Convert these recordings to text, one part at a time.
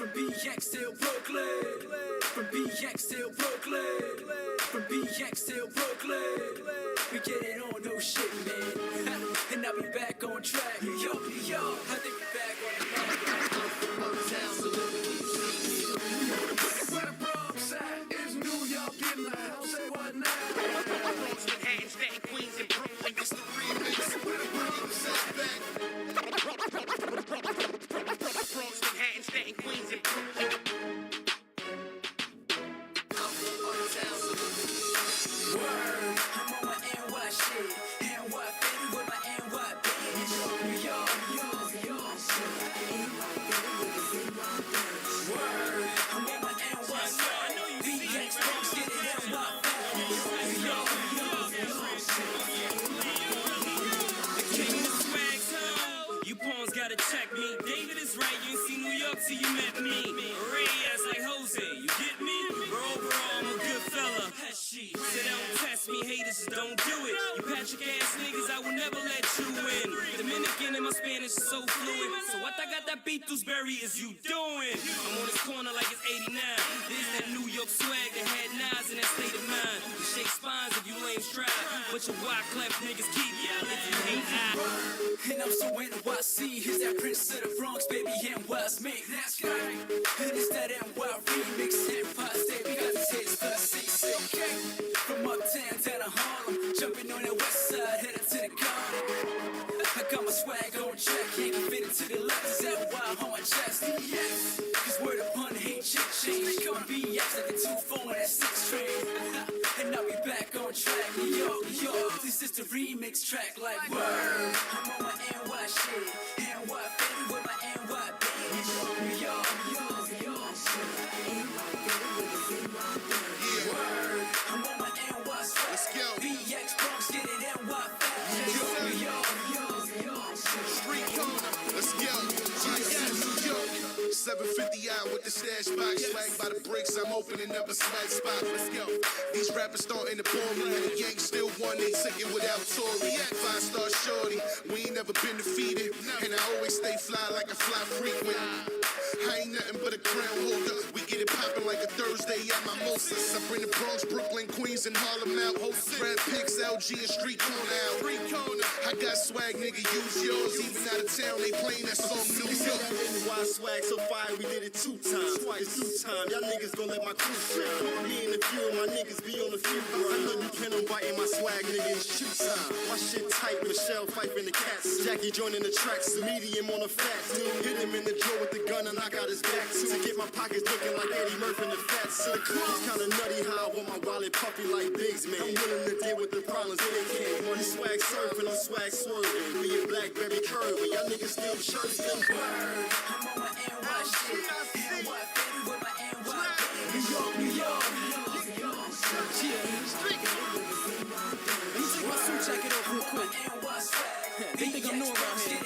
From BX till Brooklyn. From BX till Brooklyn. From BX till Brooklyn. We get it on, no shit, man. And I'll be back on track. Yo, yo, I think we're back on the track. Uptown celebrities. Where the Bronx at? Is New York in the house? Say what now? Bronx, Manhattan, Staten, Queens, and Brooklyn. It's the remix. Where the Bronx at? Bronx, Manhattan, Staten, Queens, and Brooklyn. Word, I'm on my NY shit. NY baby with my NY bitch. New York, New York. Word, I'm on my NY side. BX Bronx, get it NY. New York, The king of swag zone. You pawns gotta check me. David is right, you ain't seen New York till you met me. Ray ass like Jose, you get me? Bro, I'm a good fella. Say don't test me, haters just don't do it. You Patrick ass niggas, I will never let you win. Dominican and my Spanish is so fluid. So what I got that beat Dewsbury is you doing? I'm on this corner like it's 89. This that New York swag that had knives in that state of mind. You shake spines if you lame strive, but your wide clef niggas keep yelling if you hate I. and I'm so NYC. Here's that Prince of the Bronx, baby, NY's me. That's right. And it's that NY remix. Empire State, we got the hits for the seats. Okay. From uptown down to Harlem, jumping on the west side, headed to the garden. I got my swag on track, can't fit it to the left. Is that why on my chest? Yes. Cause word upon hate chick change. They call BX like a 2-4 on that 6 train. And I'll be back on track. Yo, this is the remix track like word. I'm on my NY shit. NY baby with my NY bitch. Yo, word. I'm on my NY swag. Let's go. BX Bronx, get it NY fast. Yo. Street corner. Let's go. New York. 750 out with the stash box. Swag by the bricks. I'm opening up a swag spot. Let's go. These rappers starting to bore me. And the Yanks still won. They ticket without Tory. 5-star shorty. We ain't never been defeated. And I always stay fly like a fly frequent. I ain't nothing but a crown holder. We get it poppin' like a Thursday at Mimosas. I bring the Bronx, Brooklyn, Queens, and Harlem out. Brad Picks, LG, and Street Corner out. I got swag, nigga, use yours. Even out of town, they playin' that song New York. NY swag so fire, we did it 2 times. It's 2 times. Y'all niggas gon' let my crew shine. Me and a few of my niggas be on the few. I know you can biting my swag, nigga, it's shoot time. My shit tight, Michelle Pfeiffer and the Cats. Jackie joining the tracks, medium on the fat. Hit him in the jaw with the gun and knock out his back. To get my pockets looking like Eddie Murphy in the fat suit. It's kinda nutty how I want my wallet puffy like Biggs, man. I'm willing to deal with the problems that they can't. Money swag surfing, I'm swag swerving. Me and Blackberry curving, y'all niggas still shirts and Word, I'm on my NY shit. NY baby with my NY bitch. New York. Let me take my suit jacket off real quick. They think I'm new around here.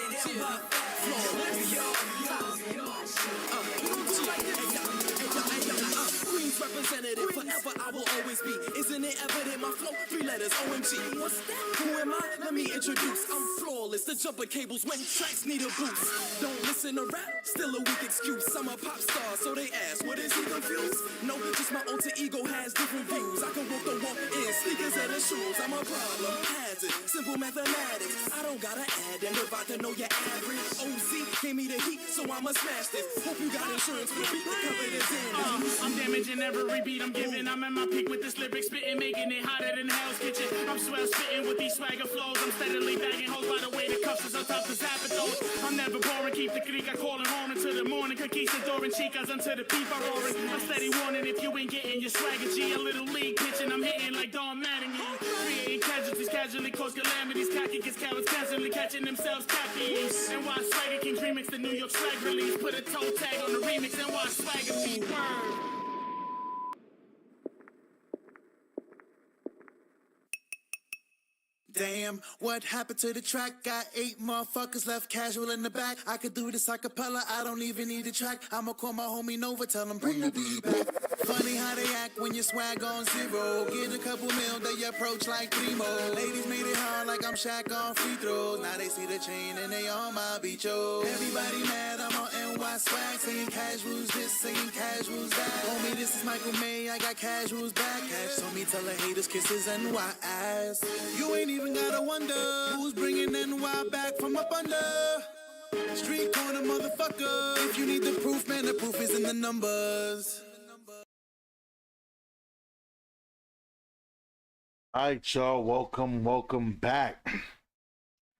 Queens representative, forever I will always be. Isn't it evident? My flow, 3 letters, OMG. What's that? Who am I? Let me introduce. I'm flawless, the jumper cables when tracks need a boost. Don't listen to rap, still a weak excuse. I'm a pop star, so they ask, what is he confused? No, just my alter ego has different views. I can walk the walk in sneakers and the shoes. I'm a problem, hazard, simple mathematics. I don't gotta add and divide to know your average. OZ gave me the heat, so I'ma smash this. Hope you got insurance for the beat that covered his damage. I'm damaging every beat I'm giving. I'm at my peak with this lyric spitting, making it hotter than Hell's Kitchen. I'm swell spitting with these swagger flows. I'm steadily bagging hoes by the way the cuffs is on top of Zapatos. I'm never boring, keep the crica calling home until the morning. Conquistador and chicas until the peep are roaring. I'm steady warning if you ain't getting your swagger G. A little league pitching, I'm hitting like Don Mattingly. Creating casualties, casually cause calamities. Khaki gets cowards constantly catching themselves caffeine. And why Swagger Kings remix the New York swag release. Put a toe tag on the remix and why Swagger Kings word. Damn, what happened to the track? Got 8 motherfuckers left casual in the back. I could do this a cappella, I don't even need a track. I'ma call my homie Nova, tell him bring the beat back. Funny how they act when your swag on 0. Get a couple mil, they approach like Primo. Ladies made it hard like I'm Shaq on free throws. Now they see the chain and they on my beach, yo. Everybody mad, I'm on NY swag, saying casuals this, saying casuals that. Homie, this is Michael May, I got casuals back. Cash told me tell the haters kisses NY ass. You ain't even gotta wonder who's bringing NY back from up under. Street corner motherfucker. If you need the proof, man, the proof is in the numbers. All right, y'all. Welcome back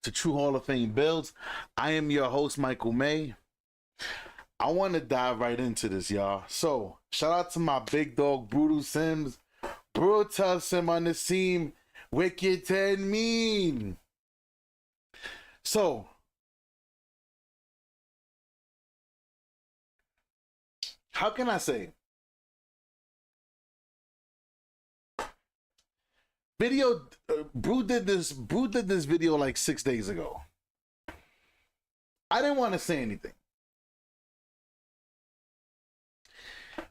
to True Hall of Fame Builds. I am your host, Michael May. I want to dive right into this, y'all. So, shout out to my big dog, Brutal Sims. Brutal Sim on the scene. Wicked and mean. So, how can I say? Video, Brew did this video like 6 days ago. I didn't want to say anything.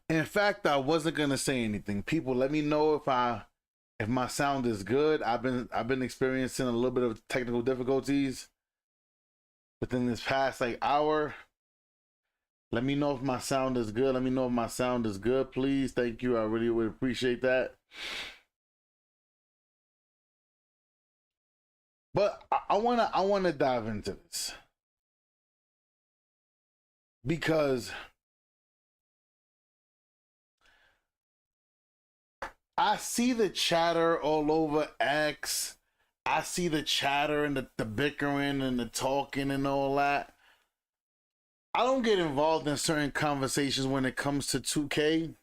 In fact, I wasn't gonna say anything. People, let me know if my sound is good. I've been experiencing a little bit of technical difficulties within this past hour. Let me know if my sound is good. Let me know if my sound is good, please. Thank you. I really would appreciate that. But I wanna dive into this because I see the chatter all over X. I see the chatter and the bickering and the talking and all that. I don't get involved in certain conversations when it comes to 2K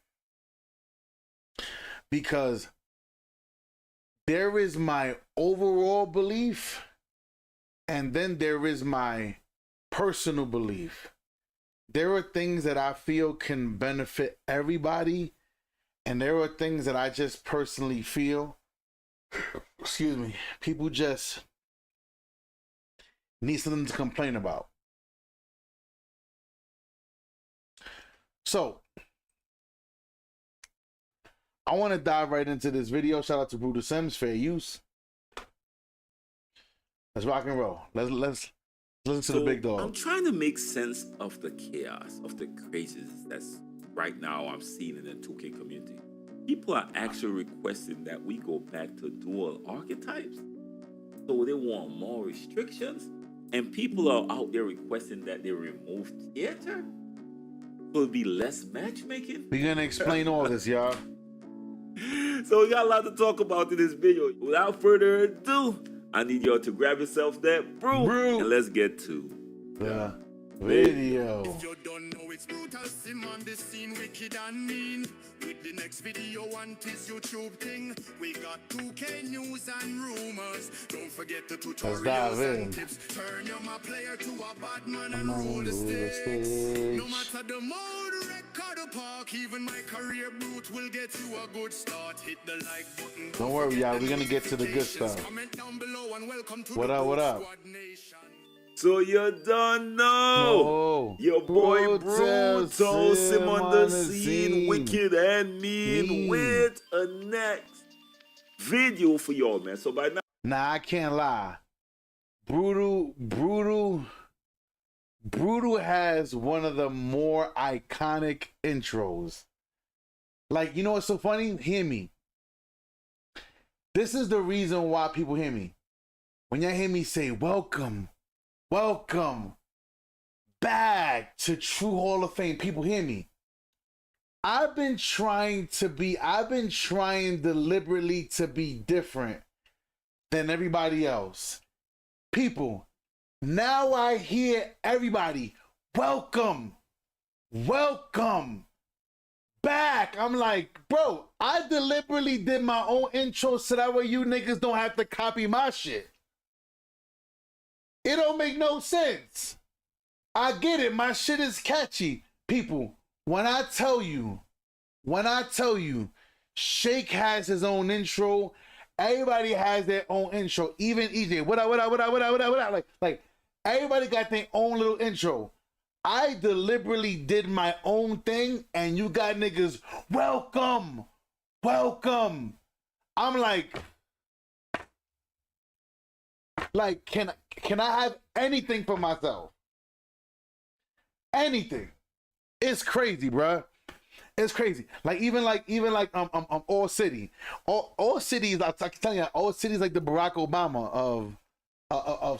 because there is my overall belief and then there is my personal belief. There are things that I feel can benefit everybody, and there are things that I just personally feel, excuse me, people just need something to complain about. So, I want to dive right into this video. Shout out to Brutal Sims, fair use. Let's rock and roll. Let's listen to the big dog. I'm trying to make sense of the chaos, of the craziness that's right now I'm seeing in the 2K community. People are actually requesting that we go back to dual archetypes. So they want more restrictions. And people are out there requesting that they remove theater. So it'll be less matchmaking. We're going to explain all this, y'all. So we got a lot to talk about in this video. Without further ado, I need y'all to grab yourself that brew. And let's get to the video. If you don't know, it's Brutal Sim on the scene, wicked and mean. With the next video on this YouTube thing, we got 2K news and rumors. Don't forget the tutorials and tips. Turn your my player to a bad man and roll the sticks. No matter the mode, record or park, even my career boot will get you a good start. Hit the like button. Don't worry, y'all. We're gonna get to the good stuff. Comment down below and welcome to what up? What up? So you don't know, your boy Brutal Sim on the scene, wicked and mean, with a next video for y'all, man. So by now, nah, I can't lie. Brutal has one of the more iconic intros. Like, you know what's so funny? Hear me. This is the reason why people hear me. When y'all hear me say, welcome back to True Hall of Fame, people hear me. I've been trying deliberately to be different than everybody else. People, now I hear everybody, welcome back. I'm like, bro, I deliberately did my own intro so that way you niggas don't have to copy my shit. It don't make no sense. I get it. My shit is catchy. People, when I tell you, Shake has his own intro. Everybody has their own intro. Even EJ. What up? Like everybody got their own little intro. I deliberately did my own thing, and you got niggas, welcome. I'm like, can I have anything for myself? anything. It's crazy, bruh. It's crazy. Like even like All City. All Cities, I can tell you, All City's like the Barack Obama of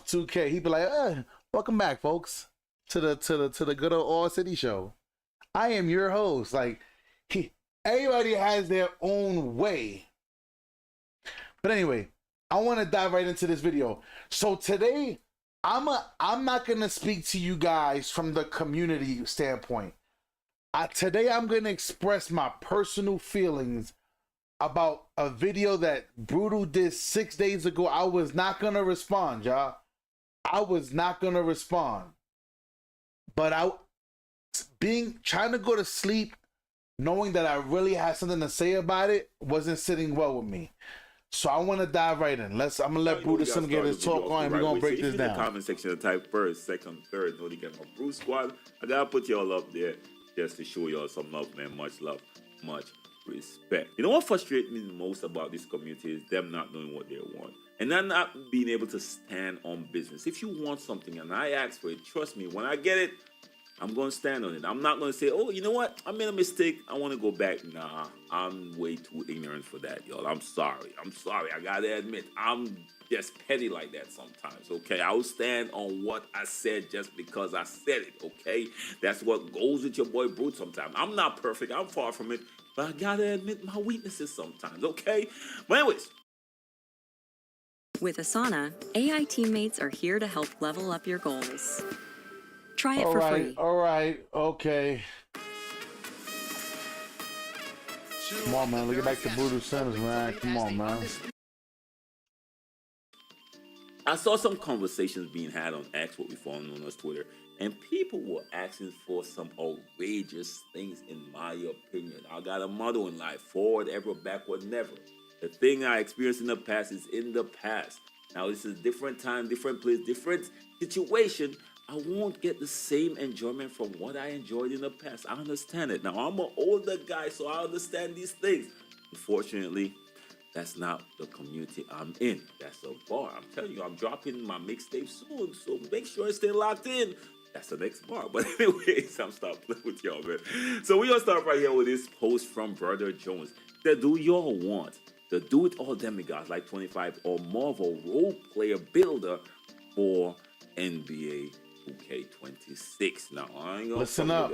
2K. He'd be like, welcome back, folks, to the good old All City show. I am your host. Like everybody has their own way. But anyway, I want to dive right into this video. So today, I'm not gonna speak to you guys from the community standpoint. Today I'm gonna express my personal feelings about a video that Brutal did 6 days ago. I was not gonna respond, y'all. I was not gonna respond. But trying to go to sleep knowing that I really had something to say about it wasn't sitting well with me. So I want to dive right in. I'm gonna let Brutus get his talk on, and we're gonna break this down. In the comment section, to type first, second, third, no, they get my Bruce Squad. I gotta put y'all up there just to show y'all some love, man. Much love, much respect. You know what frustrates me the most about this community is them not knowing what they want, and them not being able to stand on business. If you want something and I ask for it, trust me, when I get it, I'm going to stand on it. I'm not going to say, oh, you know what? I made a mistake. I want to go back. Nah, I'm way too ignorant for that, y'all. I'm sorry. I got to admit, I'm just petty like that sometimes, okay? I will stand on what I said just because I said it, okay? That's what goes with your boy Brute sometimes. I'm not perfect. I'm far from it. But I got to admit my weaknesses sometimes, okay? But anyways. With Asana, AI teammates are here to help level up your goals. Try it for free. All right, okay. Come on, man. Let's get back to Brutal Sims, man. Come on, man. I saw some conversations being had on X, what we follow known as Twitter, and people were asking for some outrageous things, in my opinion. I got a motto in life: forward ever, backward never. The thing I experienced in the past is in the past. Now, this is a different time, different place, different situation. I won't get the same enjoyment from what I enjoyed in the past. I understand it. Now, I'm an older guy, so I understand these things. Unfortunately, that's not the community I'm in. That's a bar. I'm telling you, I'm dropping my mixtape soon, so make sure you stay locked in. That's the next bar. But anyways, I'm stopping playing with y'all, man. So we're going to start right here with this post from Brother Jones. That do y'all want the do-it-all demigods like 25 or more of a role-player builder for NBA 2K26. Now, I ain't gonna listen up.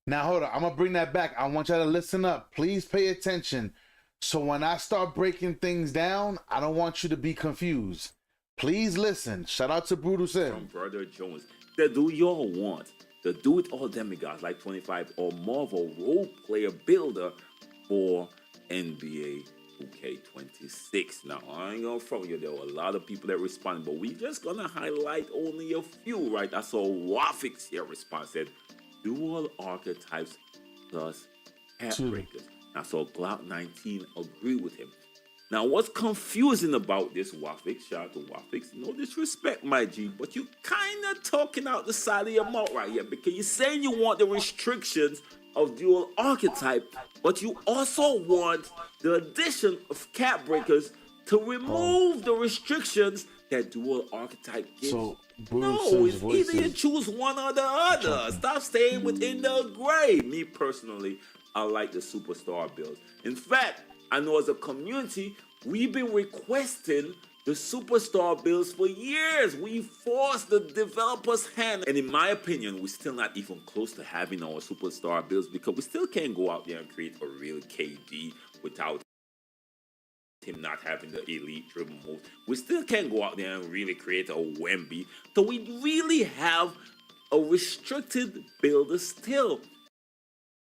Now, hold on. I'm going to bring that back. I want y'all to listen up. Please pay attention. So when I start breaking things down, I don't want you to be confused. Please listen. Shout out to Brutal Sim. From Brother Jones. That do y'all want the do-it-all demigods like 25 or more of a role-player builder for NBA 2K26. Now, I ain't gonna front you, there were a lot of people that responded, but we just gonna highlight only a few, right? I saw Wafix here respond, said dual archetypes plus Heartbreakers. I saw Glout19 agree with him. Now, what's confusing about this, Wafix, shout out to Wafix, no disrespect, my G, but you kind of talking out the side of your mouth right here, because you're saying you want the restrictions of dual archetype, but you also want the addition of Catbreakers to remove the restrictions that dual archetype gives. So, no, it's either you choose one or the other. Stop staying within the gray. Me personally, I like the superstar builds. In fact, I know as a community, we've been requesting the superstar builds for years. We forced the developers' hand. And in my opinion, we're still not even close to having our superstar builds, because we still can't go out there and create a real KD without him not having the elite dribble move. We still can't go out there and really create a Wemby. So we really have a restricted builder still.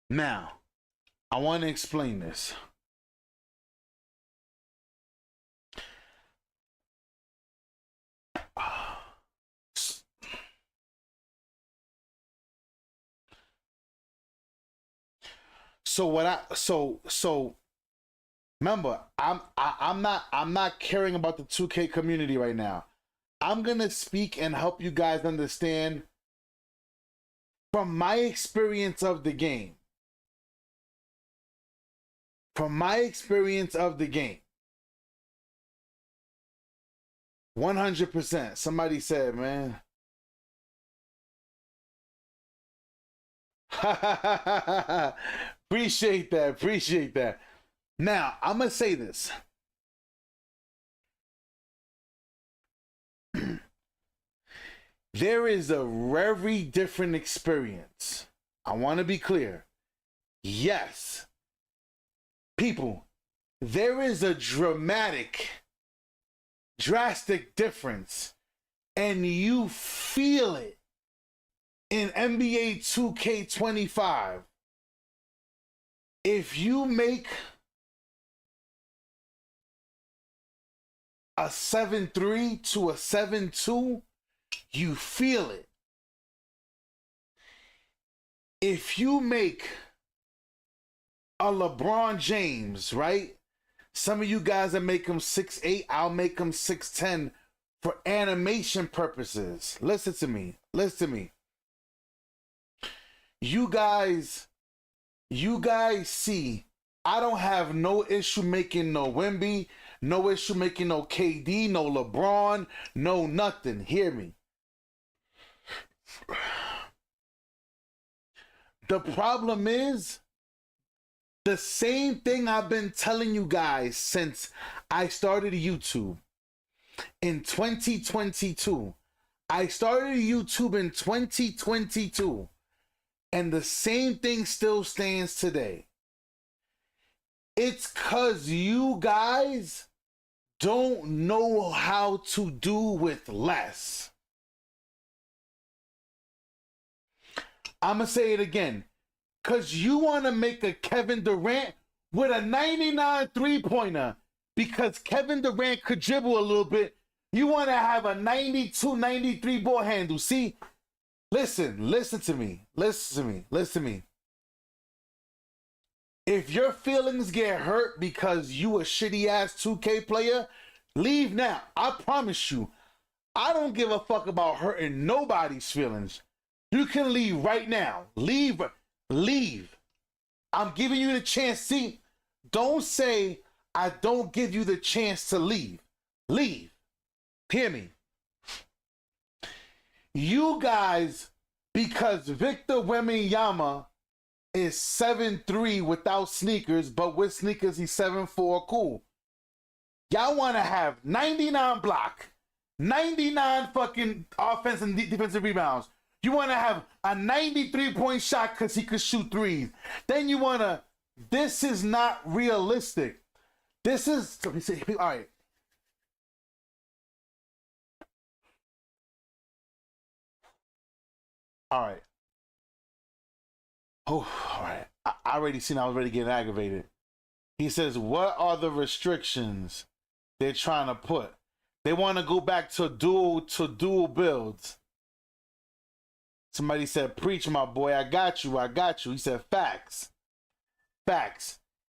Now, I want to explain this. So remember, I'm not caring about the 2K community right now. I'm gonna speak and help you guys understand from my experience of the game. From my experience of the game. 100%. Somebody said, man. Appreciate that. Appreciate that. Now, I'm going to say this. There is a very different experience. I want to be clear. Yes. People, there is a drastic difference, and you feel it in NBA 2K25. If you make a 7-3 to a 7-2, you feel it. If you make a LeBron James, right? Some of you guys that make him 6'8", I'll make him 6'10" for animation purposes. Listen to me. Listen to me. You guys see, I don't have no issue making no Wemby, no issue making no KD, no LeBron, no nothing. Hear me. The problem is the same thing I've been telling you guys since I started YouTube in 2022. I started YouTube in 2022, and the same thing still stands today. It's because you guys don't know how to do with less. I'm going to say it again. Because you want to make a Kevin Durant with a 99 three-pointer because Kevin Durant could dribble a little bit. You want to have a 92, 93 ball handle. See? Listen to me. Listen to me. If your feelings get hurt because you a shitty-ass 2K player, leave now. I promise you. I don't give a fuck about hurting nobody's feelings. You can leave right now. Leave. I'm giving you the chance. See, don't say I don't give you the chance to leave. Leave. Hear me. You guys, because Victor Wembanyama is 7'3" without sneakers, but with sneakers he's 7'4", cool. Y'all want to have 99 block, 99 fucking offense and defensive rebounds. You want to have a 93-point shot because he could shoot threes. Then you want to... This is not realistic. This is... All right. All right. Oh, all right. I already seen I was already getting aggravated. He says, what are the restrictions they're trying to put? They want to go back to dual builds. Somebody said, preach, my boy. I got you. He said, facts.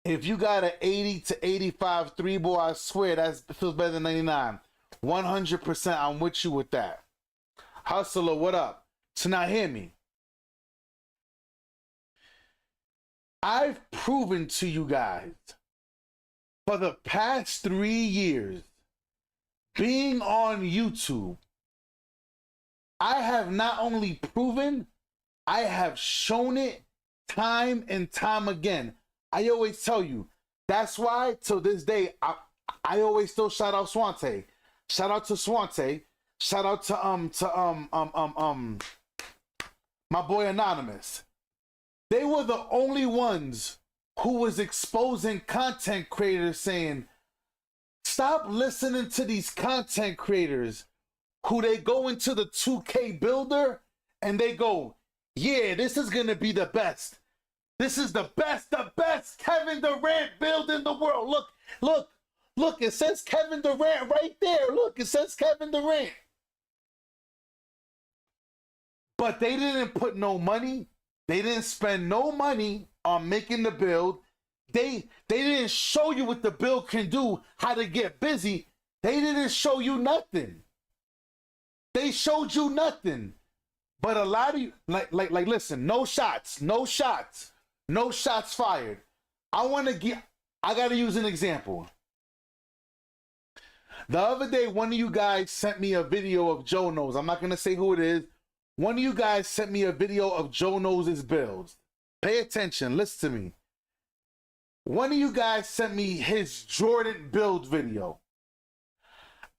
If you got an 80 to 85 three ball, I swear that feels better than 99. 100% I'm with you with that. Hustler, what up? So now hear me. I've proven to you guys for the past 3 years being on YouTube, I have not only proven, I have shown it time and time again. I always tell you, that's why till this day, I always still shout out Swante. Shout out to Swante. Shout out to my boy Anonymous. They were the only ones who was exposing content creators saying, stop listening to these content creators who they go into the 2K builder and they go, yeah, this is going to be the best. This is the best Kevin Durant build in the world. Look, it says Kevin Durant right there. Look, it says Kevin Durant. But they didn't put no money. They didn't spend no money on making the build. They didn't show you what the build can do, how to get busy. They didn't show you nothing. They showed you nothing. But a lot of you, like, listen, no shots fired. I gotta use an example. The other day, one of you guys sent me a video of Joe Knows. I'm not gonna say who it is, one of you guys sent me a video of Joe Knows' builds. Pay attention, listen to me. One of you guys sent me his Jordan build video.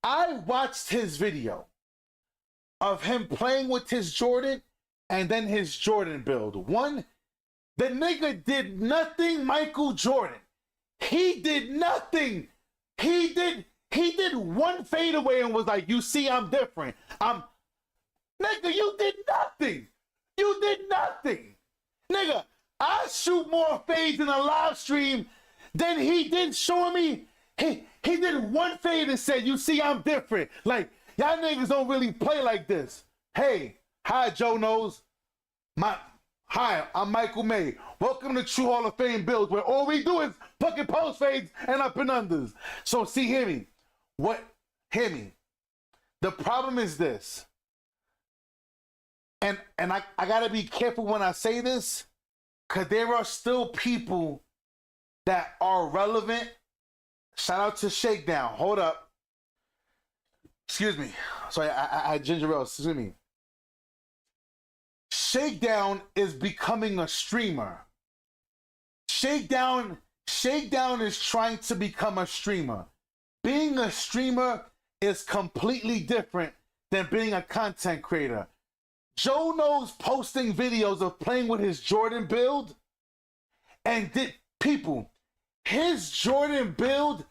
I watched his video of him playing with his Jordan and then his Jordan build. One, the nigga did nothing Michael Jordan. He did nothing. He did one fadeaway and was like, you see, I'm different. Nigga, you did nothing. You did nothing. Nigga, I shoot more fades in a live stream than he did showing me. He did one fade and said, you see, I'm different. Like, y'all niggas don't really play like this. Hey, hi, Joe Knows. Hi, I'm Michael May. Welcome to True Hall of Fame builds, where all we do is fucking post fades and up and unders. So see, hear me. Hear me. The problem is this. And I gotta be careful when I say this, because there are still people that are relevant. Shout out to Shakedown. Hold up. Excuse me. Sorry, I ginger ale. Excuse me. Shakedown is becoming a streamer. Shakedown is trying to become a streamer. Being a streamer is completely different than being a content creator. Joe Knows posting videos of playing with his Jordan build, and his Jordan build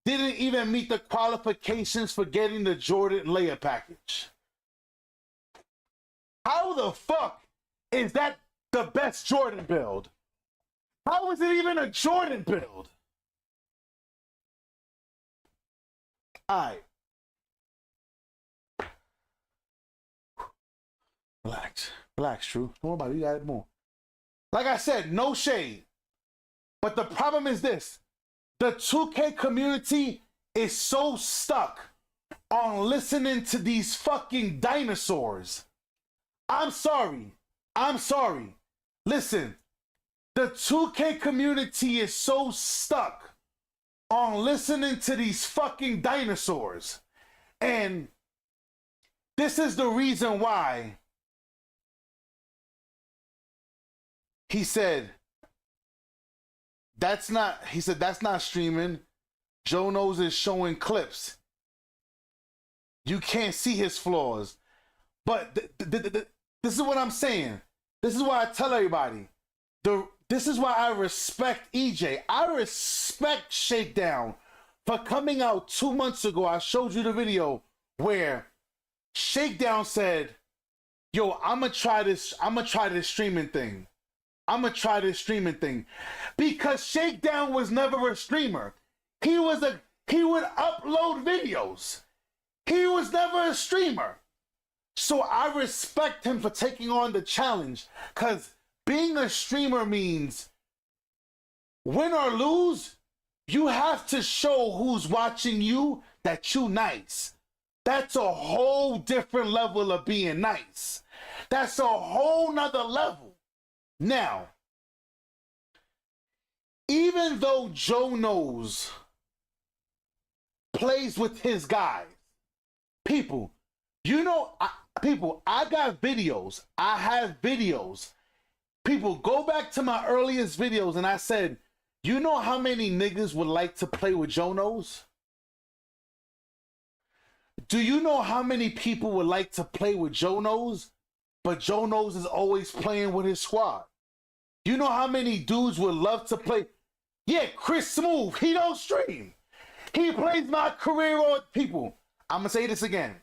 didn't even meet the qualifications for getting the Jordan layer package. How the fuck is that the best Jordan build? How is it even a Jordan build? Alright. Relax, True. Don't worry about it. You got it more. Like I said, no shade. But the problem is this. The 2K community is so stuck on listening to these fucking dinosaurs. I'm sorry. Listen, the 2K community is so stuck on listening to these fucking dinosaurs. And this is the reason why he said, that's not streaming. Joe Knows is showing clips. You can't see his flaws. But this is what I'm saying. This is why I tell everybody. This is why I respect EJ. I respect Shakedown for coming out 2 months ago. I showed you the video where Shakedown said, yo, I'm gonna try this streaming thing. Because Shakedown was never a streamer. He would upload videos. He was never a streamer. So I respect him for taking on the challenge, because being a streamer means win or lose, you have to show who's watching you that you nice. That's a whole different level of being nice. That's a whole nother level. Now, even though Joe Knows plays with his guys, people, I got videos. I have videos. People, go back to my earliest videos and I said, you know how many niggas would like to play with Joe Knows? Do you know how many people would like to play with Joe Knows? But Joe Knows is always playing with his squad. You know how many dudes would love to play? Yeah, Chris Smooth, he don't stream. He plays my career on people. I'm gonna say this again.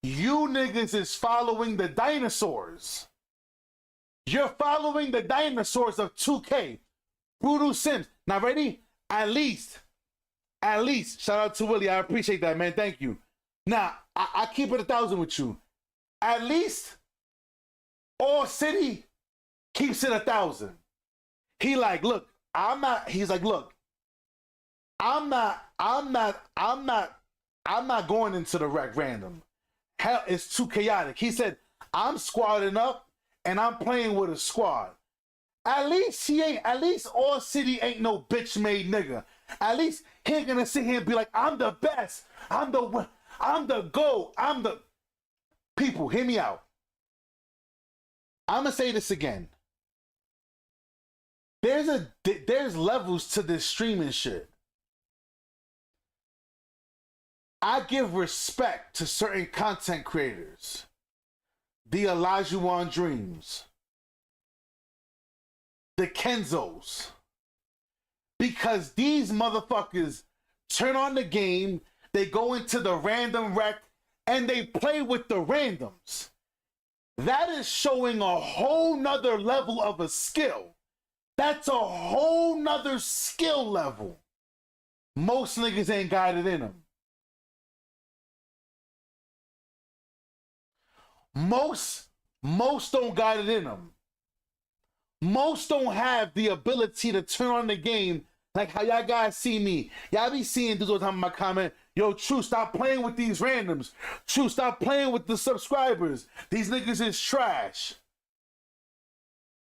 You niggas is following the dinosaurs. You're following the dinosaurs of 2K. Brutal Sims. Now ready? At least. Shout out to Willie. I appreciate that, man. Thank you. Now, I keep it 1,000 with you. At least All City keeps it 1,000. He's like, look, I'm not going into the rec random. Hell, it's too chaotic. He said, I'm squadding up and I'm playing with a squad. At least All City ain't no bitch made nigga. At least he ain't gonna sit here and be like, I'm the best. I'm the GOAT. People, hear me out. I'm gonna say this again. There's levels to this streaming shit. I give respect to certain content creators. The Elijah Dreams. The Kenzos. Because these motherfuckers turn on the game, they go into the random rec, and they play with the randoms. That is showing a whole nother level of a skill. That's a whole nother skill level. Most niggas ain't got it in them. Most don't got it in them. Most don't have the ability to turn on the game like how y'all guys see me. Y'all be seeing dudes all the time in my comment, yo, True, stop playing with these randoms. True, stop playing with the subscribers. These niggas is trash.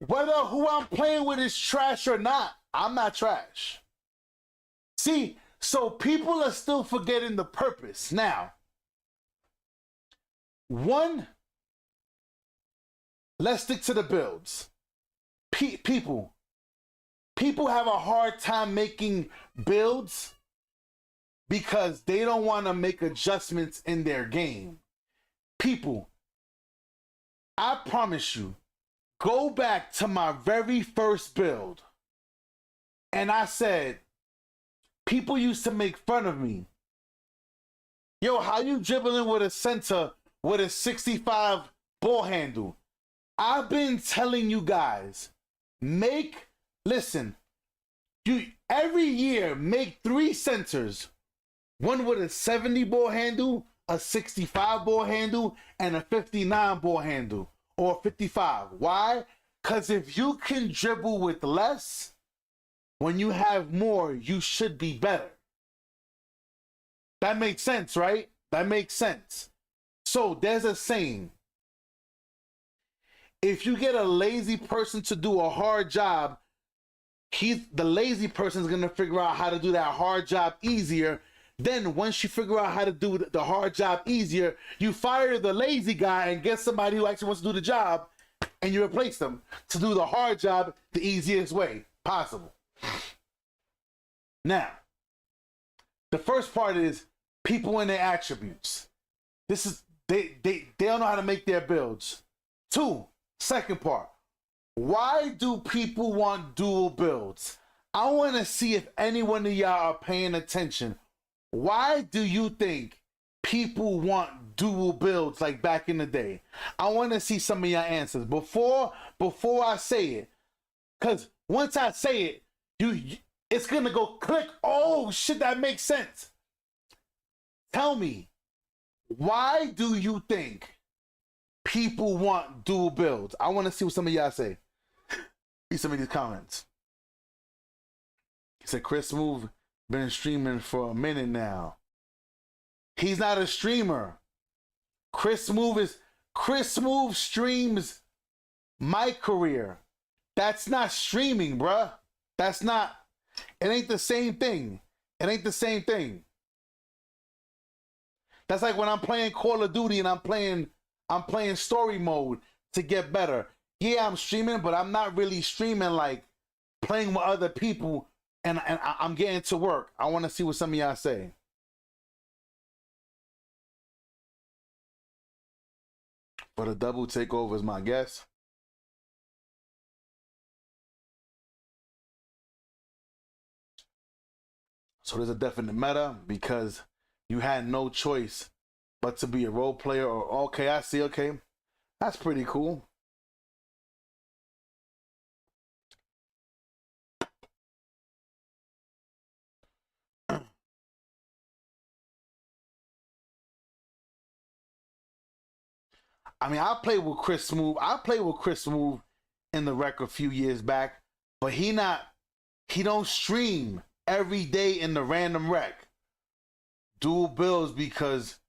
Whether who I'm playing with is trash or not, I'm not trash. See, so people are still forgetting the purpose. Now, one, let's stick to the builds. People have a hard time making builds because they don't want to make adjustments in their game. People, I promise you, go back to my very first build. And I said, people used to make fun of me. Yo, how you dribbling with a center with a 65 ball handle? I've been telling you guys, listen, you every year make 3 centers. One with a 70 ball handle, a 65 ball handle, and a 59 ball handle, or 55. Why? Because if you can dribble with less, when you have more, you should be better. That makes sense, right? That makes sense. So there's a saying. If you get a lazy person to do a hard job, the lazy person is going to figure out how to do that hard job easier. Then once you figure out how to do the hard job easier, you fire the lazy guy and get somebody who actually wants to do the job, and you replace them to do the hard job the easiest way possible. Now, the first part is people and their attributes. This is they don't know how to make their builds. 2, second part. Why do people want dual builds? I want to see if any one of y'all are paying attention. Why do you think people want dual builds like back in the day? I want to see some of your answers before I say it. Because once I say it, it's going to go click. Oh, shit, that makes sense. Tell me, why do you think people want dual builds? I want to see what some of y'all say. Read some of these comments. He said, Chris Move been streaming for a minute now. He's not a streamer. Chris Move streams my career. That's not streaming, bruh. It ain't the same thing. It ain't the same thing. That's like when I'm playing Call of Duty and I'm playing story mode to get better. Yeah, I'm streaming, but I'm not really streaming like playing with other people and I'm getting to work. I want to see what some of y'all say. For the double takeover is my guess. So there's a definite meta because you had no choice but to be a role player or okay, I see, okay. That's pretty cool. I mean, I played with Chris Smooth. I played with Chris Smooth in the rec a few years back, but he don't stream every day in the random rec. Dual builds because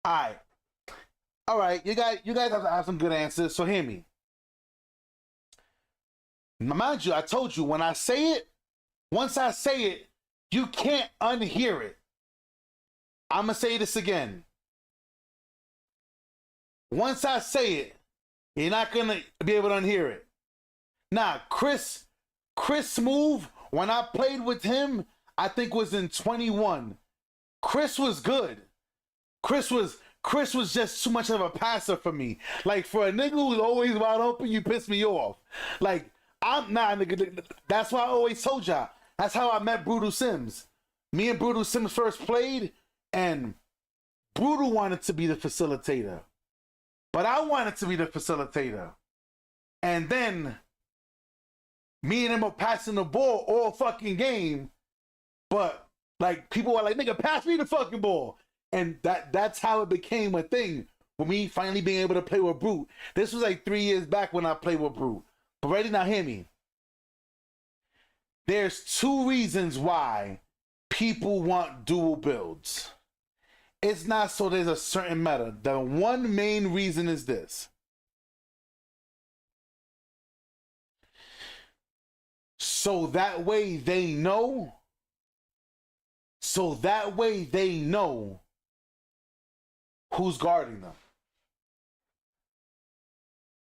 all right, you guys have to have some good answers, so hear me. Mind you, I told you, when I say it, once I say it, you can't unhear it. I'm going to say this again. Once I say it, you're not gonna be able to unhear it. Now, Chris Smoove, when I played with him, I think was in 21. Chris was good. Chris was just too much of a passer for me. Like, for a nigga who's always wide open, you piss me off. Like, I'm not, nigga. That's why I always told y'all. That's how I met Brutal Sims. Me and Brutal Sims first played, and Brutal wanted to be the facilitator. But I wanted to be the facilitator. And then me and him are passing the ball all fucking game. But like, people were like, nigga, pass me the fucking ball. And that's how it became a thing with me finally being able to play with Brute. This was like 3 years back when I played with Brute. But ready, now hear me. There's two reasons why people want dual builds. It's not so there's a certain meta. The one main reason is this. So that way they know. Who's guarding them.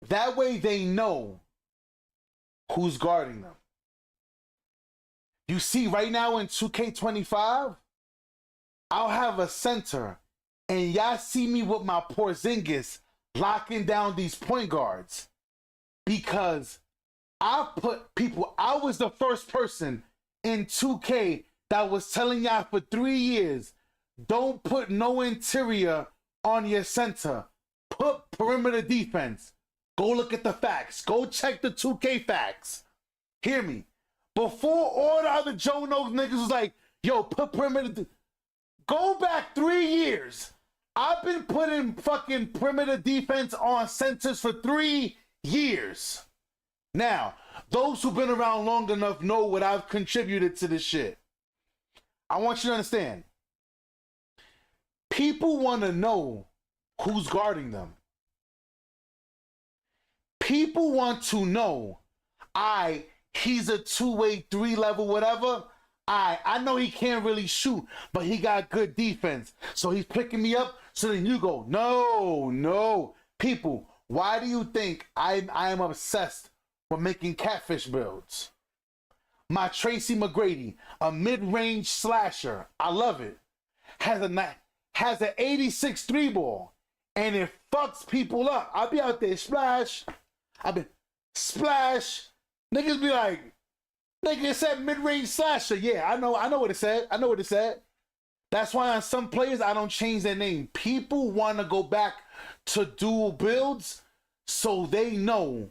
That way they know who's guarding them. You see, right now in 2K25, I'll have a center, and y'all see me with my Porzingis locking down these point guards because I was the first person in 2K that was telling y'all for 3 years, don't put no interior on your center. Put perimeter defense. Go look at the facts. Go check the 2K facts. Hear me. Before all the other Joe Knows niggas was like, yo, put perimeter. Go back 3 years. I've been putting fucking perimeter defense on centers for 3 years. Now, those who've been around long enough know what I've contributed to this shit. I want you to understand. People want to know who's guarding them. People want to know, he's a two-way, 3-level, whatever. I know he can't really shoot, but he got good defense. So he's picking me up, so then you go, no. People, why do you think I am obsessed with making catfish builds? My Tracy McGrady, a mid-range slasher, I love it. Has an 86 3-ball, and it fucks people up. I'll be out there, splash. Splash. Niggas be like, nigga, it said mid-range slasher. Yeah, I know what it said. That's why on some players, I don't change their name. People want to go back to dual builds so they know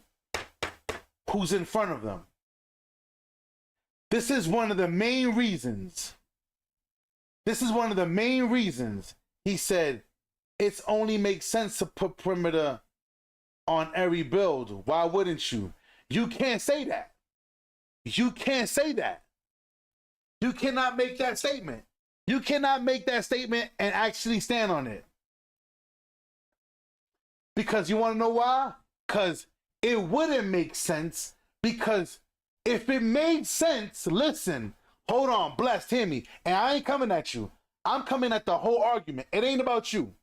who's in front of them. This is one of the main reasons. He said, it only makes sense to put perimeter on every build. Why wouldn't you? You can't say that. You cannot make that statement. You cannot make that statement and actually stand on it. Because you want to know why? Because it wouldn't make sense. Because if it made sense, listen, hold on, blessed, hear me. And I ain't coming at you. I'm coming at the whole argument. It ain't about you.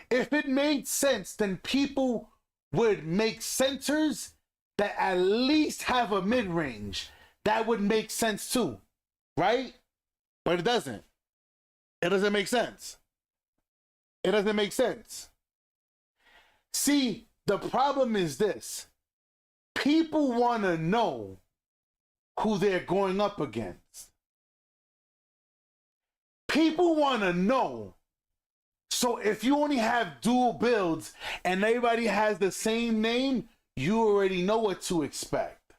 If it made sense, then people would make centers that at least have a mid-range. That would make sense too, right? But it doesn't. It doesn't make sense. See, the problem is this. People want to know who they're going up against. People want to know. So if you only have dual builds and everybody has the same name, you already know what to expect.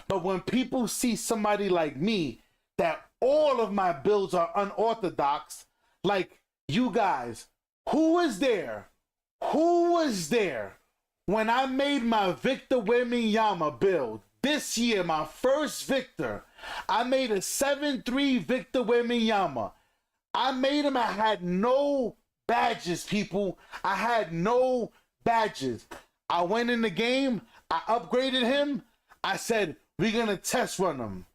But when people see somebody like me, that all of my builds are unorthodox, like you guys, who was there when I made my Victor Wembanyama build? This year, my first Victor, I made a 7-3 Victor Wembanyama. I made him, I had no badges, people. I had no badges. I went in the game, I upgraded him. I said, we're going to test run him.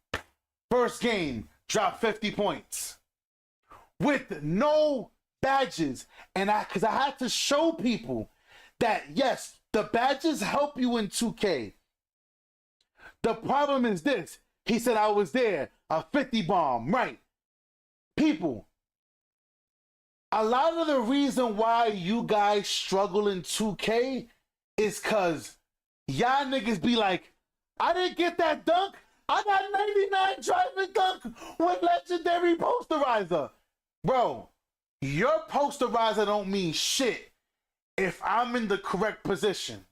First game, drop 50 points. With no badges. And because I had to show people that, yes, the badges help you in 2K. The problem is this. He said I was there, a 50 bomb, right? People, a lot of the reason why you guys struggle in 2K is because y'all niggas be like, I didn't get that dunk. I got 99 driving dunk with legendary posterizer. Bro, your posterizer don't mean shit if I'm in the correct position.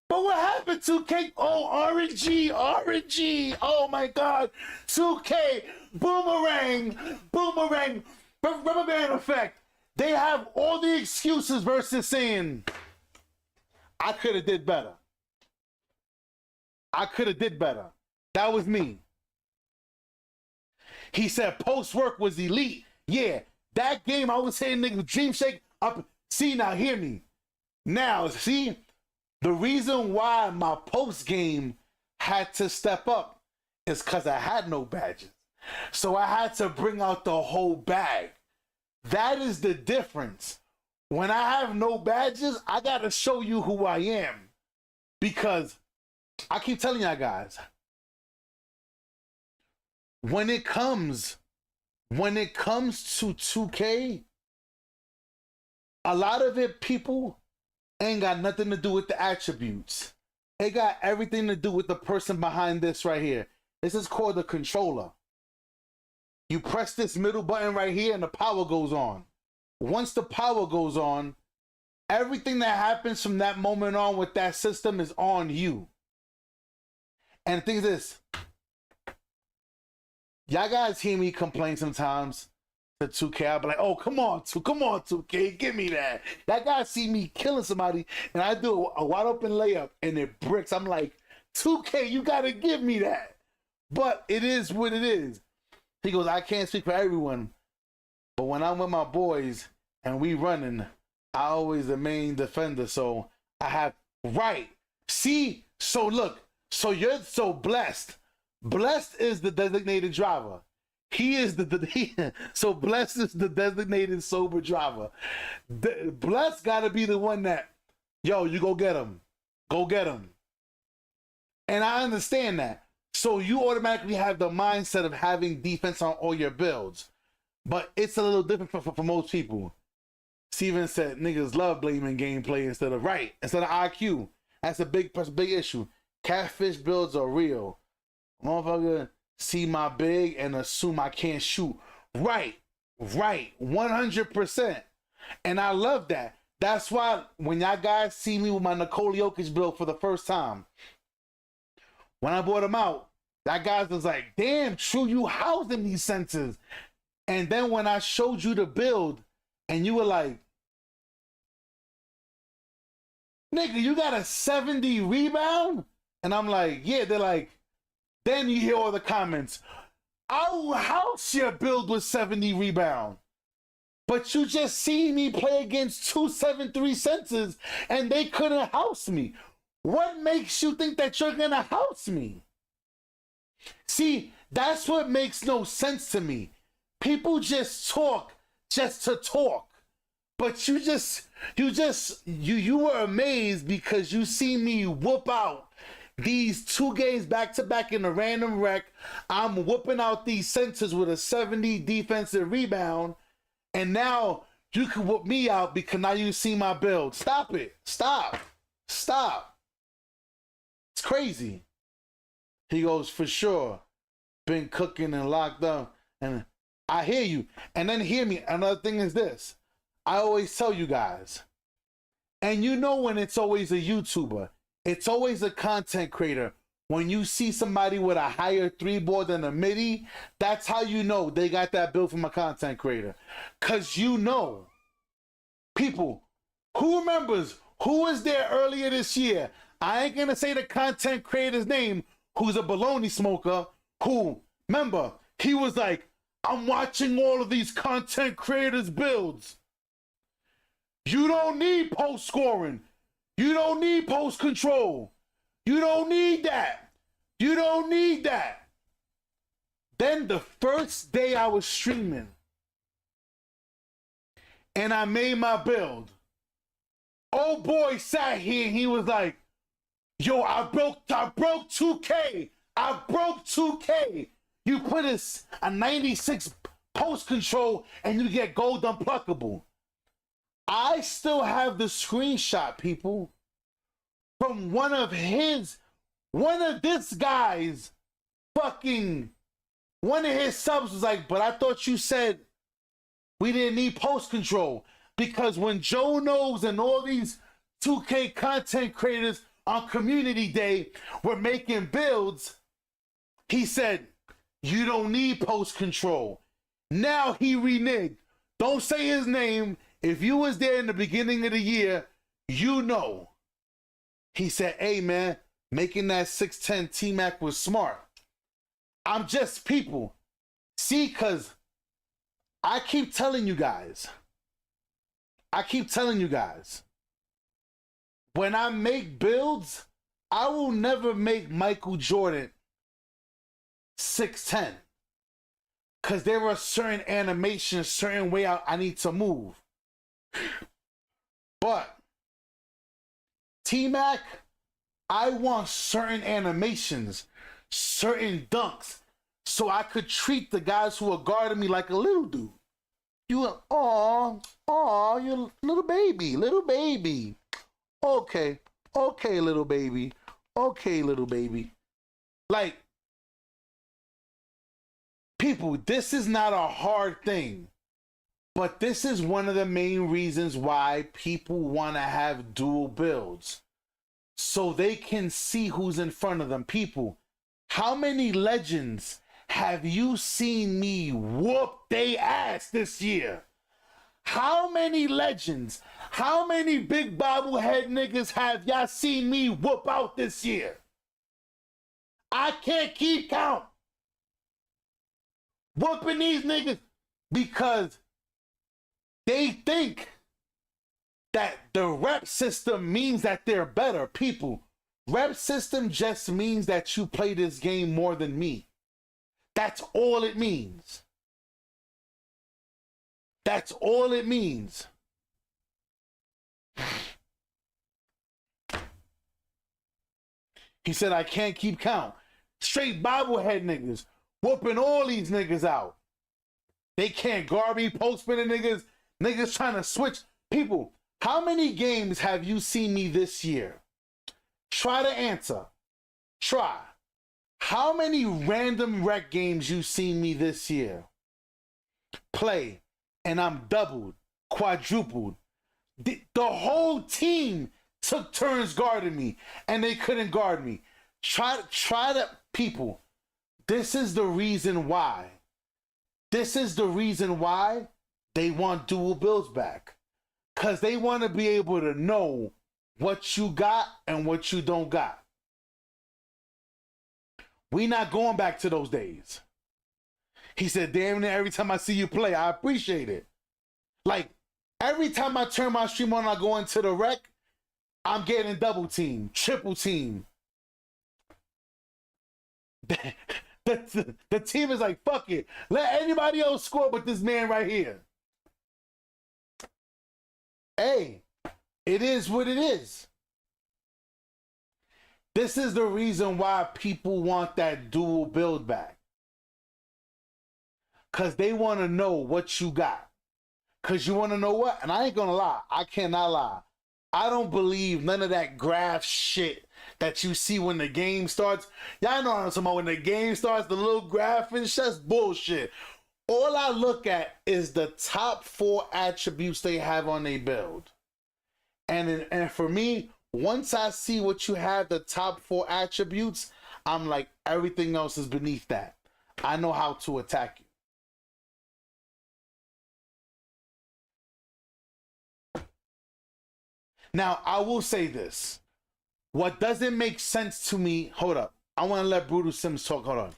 But what happened to 2K? Oh, RNG. Oh my God. 2K, boomerang, rubber band effect. They have all the excuses versus saying, I could have did better. That was me. He said post work was elite. Yeah, that game I was saying niggas Dream Shake up. See, now hear me. Now, see, the reason why my post game had to step up is because I had no badges. So I had to bring out the whole bag. That is the difference. When I have no badges, I gotta show you who I am. Because I keep telling y'all guys, when it comes to 2K, a lot of it, people, ain't got nothing to do with the attributes. It got everything to do with the person behind this right here. This is called the controller. You press this middle button right here and the power goes on. Once the power goes on, everything that happens from that moment on with that system is on you. And the thing is this, y'all guys hear me complain sometimes to 2K. I'll be like, oh, come on, 2K, give me that. That guy see me killing somebody and I do a wide open layup and it bricks. I'm like, 2K, you gotta give me that. But it is what it is. He goes, I can't speak for everyone, but when I'm with my boys and we running, I always the main defender. So I have, right. See, so look, so you're so blessed. Blessed is the designated driver. He is so Blessed is the designated sober driver. Blessed gotta be the one that, yo, you go get him. Go get him. And I understand that. So you automatically have the mindset of having defense on all your builds. But it's a little different for most people. Steven said niggas love blaming gameplay instead of IQ. That's a big issue. Catfish builds are real. Motherfucker see my big and assume I can't shoot. Right. 100%. And I love that. That's why when y'all guys see me with my Nikola Jokic build for the first time, when I brought him out, that guy was like, damn, True, you housing these senses. And then when I showed you the build, and you were like, nigga, you got a 70 rebound? And I'm like, yeah. They're like, then you hear all the comments, oh, how's your build with 70 rebound? But you just seen me play against 273 senses, and they couldn't house me. What makes you think that you're gonna house me? See, that's what makes no sense to me. People just talk just to talk. But you were amazed because you see me whoop out these 2 games back to back in a random wreck. I'm whooping out these centers with a 70 defensive rebound. And now you can whoop me out because now you see my build. Stop it. Stop. It's crazy. He goes, for sure. Been cooking and locked up. And I hear you. And then hear me. Another thing is this. I always tell you guys. And you know when it's always a YouTuber. It's always a content creator. When you see somebody with a higher 3-ball than a midi, that's how you know they got that build from a content creator. Because you know. People, who remembers who was there earlier this year? I ain't going to say the content creator's name, who's a baloney smoker, who, remember, he was like, I'm watching all of these content creators' builds. You don't need post scoring. You don't need post control. You don't need that. Then the first day I was streaming, and I made my build. Old boy sat here and he was like, yo, I broke 2K. I broke 2K. You put a 96 post control and you get gold unpluckable. I still have the screenshot, people, from one of this guy's fucking, one of his subs was like, but I thought you said we didn't need post control. Because when Joe Knows and all these 2K content creators on Community Day were making builds, he said, you don't need post control. Now he reneged. Don't say his name. If you was there in the beginning of the year, you know. He said, hey man, making that 610 T-Mac was smart. I'm just people. See, because I keep telling you guys, when I make builds, I will never make Michael Jordan 6'10", because there are certain animations, certain way I need to move. But T-Mac, I want certain animations, certain dunks, so I could treat the guys who are guarding me like a little dude. You, you little baby. Okay, little baby. Like, people, this is not a hard thing, but this is one of the main reasons why people want to have dual builds, so they can see who's in front of them. People, how many legends have you seen me whoop they ass this year? How many legends, how many big bobblehead niggas have y'all seen me whoop out this year? I can't keep count. Whooping these niggas because they think that the rep system means that they're better. People, rep system just means that you play this game more than me. That's all it means. That's all it means. He said, I can't keep count. Straight bobblehead niggas whooping all these niggas out. They can't guard me, post spinning niggas trying to switch. People, how many games have you seen me this year? Try to answer. Try. How many random rec games you seen me this year play, and I'm doubled, quadrupled? The whole team took turns guarding me, and they couldn't guard me. Try to, people, this is the reason why. This is the reason why they want dual builds back. Because they want to be able to know what you got and what you don't got. We not going back to those days. He said, damn near every time I see you play, I appreciate it. Like, every time I turn my stream on, I go into the rec, I'm getting double team, triple team. The team is like, fuck it. Let anybody else score but this man right here. Hey, it is what it is. This is the reason why people want that dual build back. Because they want to know what you got. Because you want to know what? And I ain't going to lie. I cannot lie. I don't believe none of that graph shit that you see when the game starts. Y'all know what I'm talking about. When the game starts, the little graph and shit, that's bullshit. All I look at is the top 4 attributes they have on their build. And for me, once I see what you have, the top 4 attributes, I'm like, everything else is beneath that. I know how to attack you. Now, I will say this. What doesn't make sense to me, hold up. I want to let Brutal Sims talk, hold on.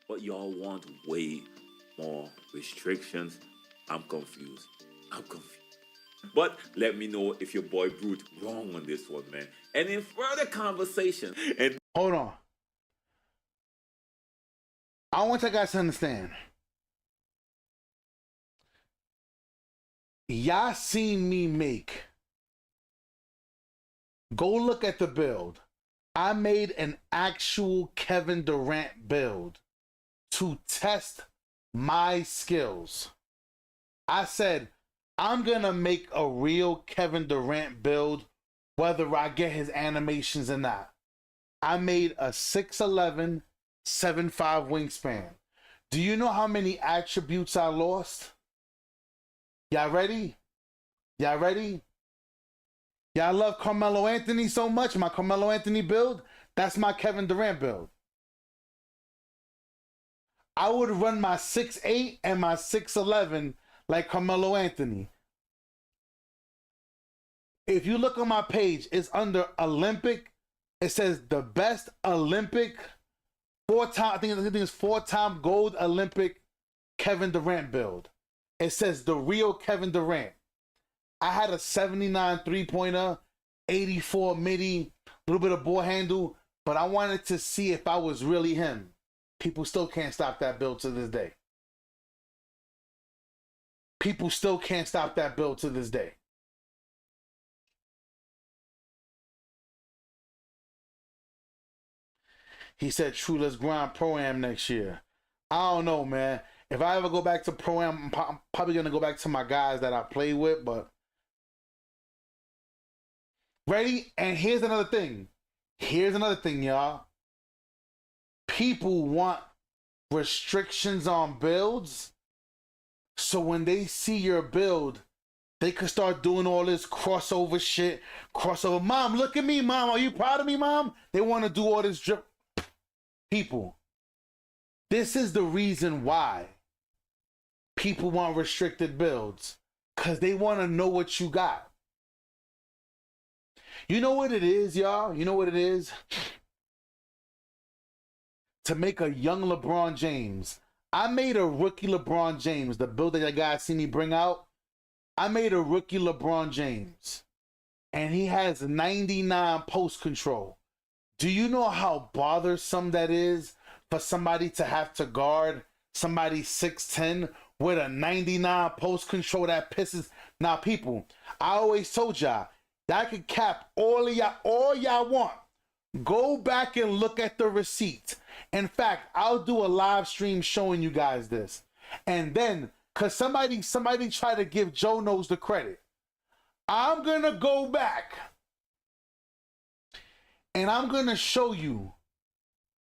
But y'all want way more restrictions. I'm confused. But let me know if your boy Brute wrong on this one, man. And in further conversation. And hold on. I want you guys to understand. y'all seen me make. Go look at the build. I made an actual Kevin Durant build to test my skills. I said, I'm going to make a real Kevin Durant build, whether I get his animations or not. I made a 6'11", 7'5" wingspan. Do you know how many attributes I lost? Y'all ready? Y'all ready? Y'all love Carmelo Anthony so much. My Carmelo Anthony build, that's my Kevin Durant build. I would run my 6'8" and my 6'11" like Carmelo Anthony. If you look on my page, it's under Olympic. It says the best Olympic I think it's 4-time gold Olympic Kevin Durant build. It says the real Kevin Durant. I had a 79 3-pointer, 84 midi, a little bit of ball handle, but I wanted to see if I was really him. People still can't stop that build to this day. People still can't stop that build to this day. He said, true, let's grind Pro-Am next year. I don't know, man. If I ever go back to Pro-Am, I'm probably going to go back to my guys that I play with, but... Ready? And here's another thing. Here's another thing, y'all. People want restrictions on builds, so when they see your build, they could start doing all this crossover shit. Crossover. Mom, look at me, Mom. Are you proud of me, Mom? They want to do all this drip. People, this is the reason why people want restricted builds, because they want to know what you got. You know what it is, y'all? You know what it is? To make a young LeBron James. I made a rookie LeBron James, the build that guys seen me bring out. I made a rookie LeBron James, and he has 99 post control. Do you know how bothersome that is for somebody to have to guard somebody 6'10" with a 99 post control? That pisses. Now, people, I always told y'all, y'all can cap all y'all want. Go back and look at the receipt. In fact, I'll do a live stream showing you guys this. And then, because somebody tried to give Joe Knows the credit, I'm going to go back and I'm going to show you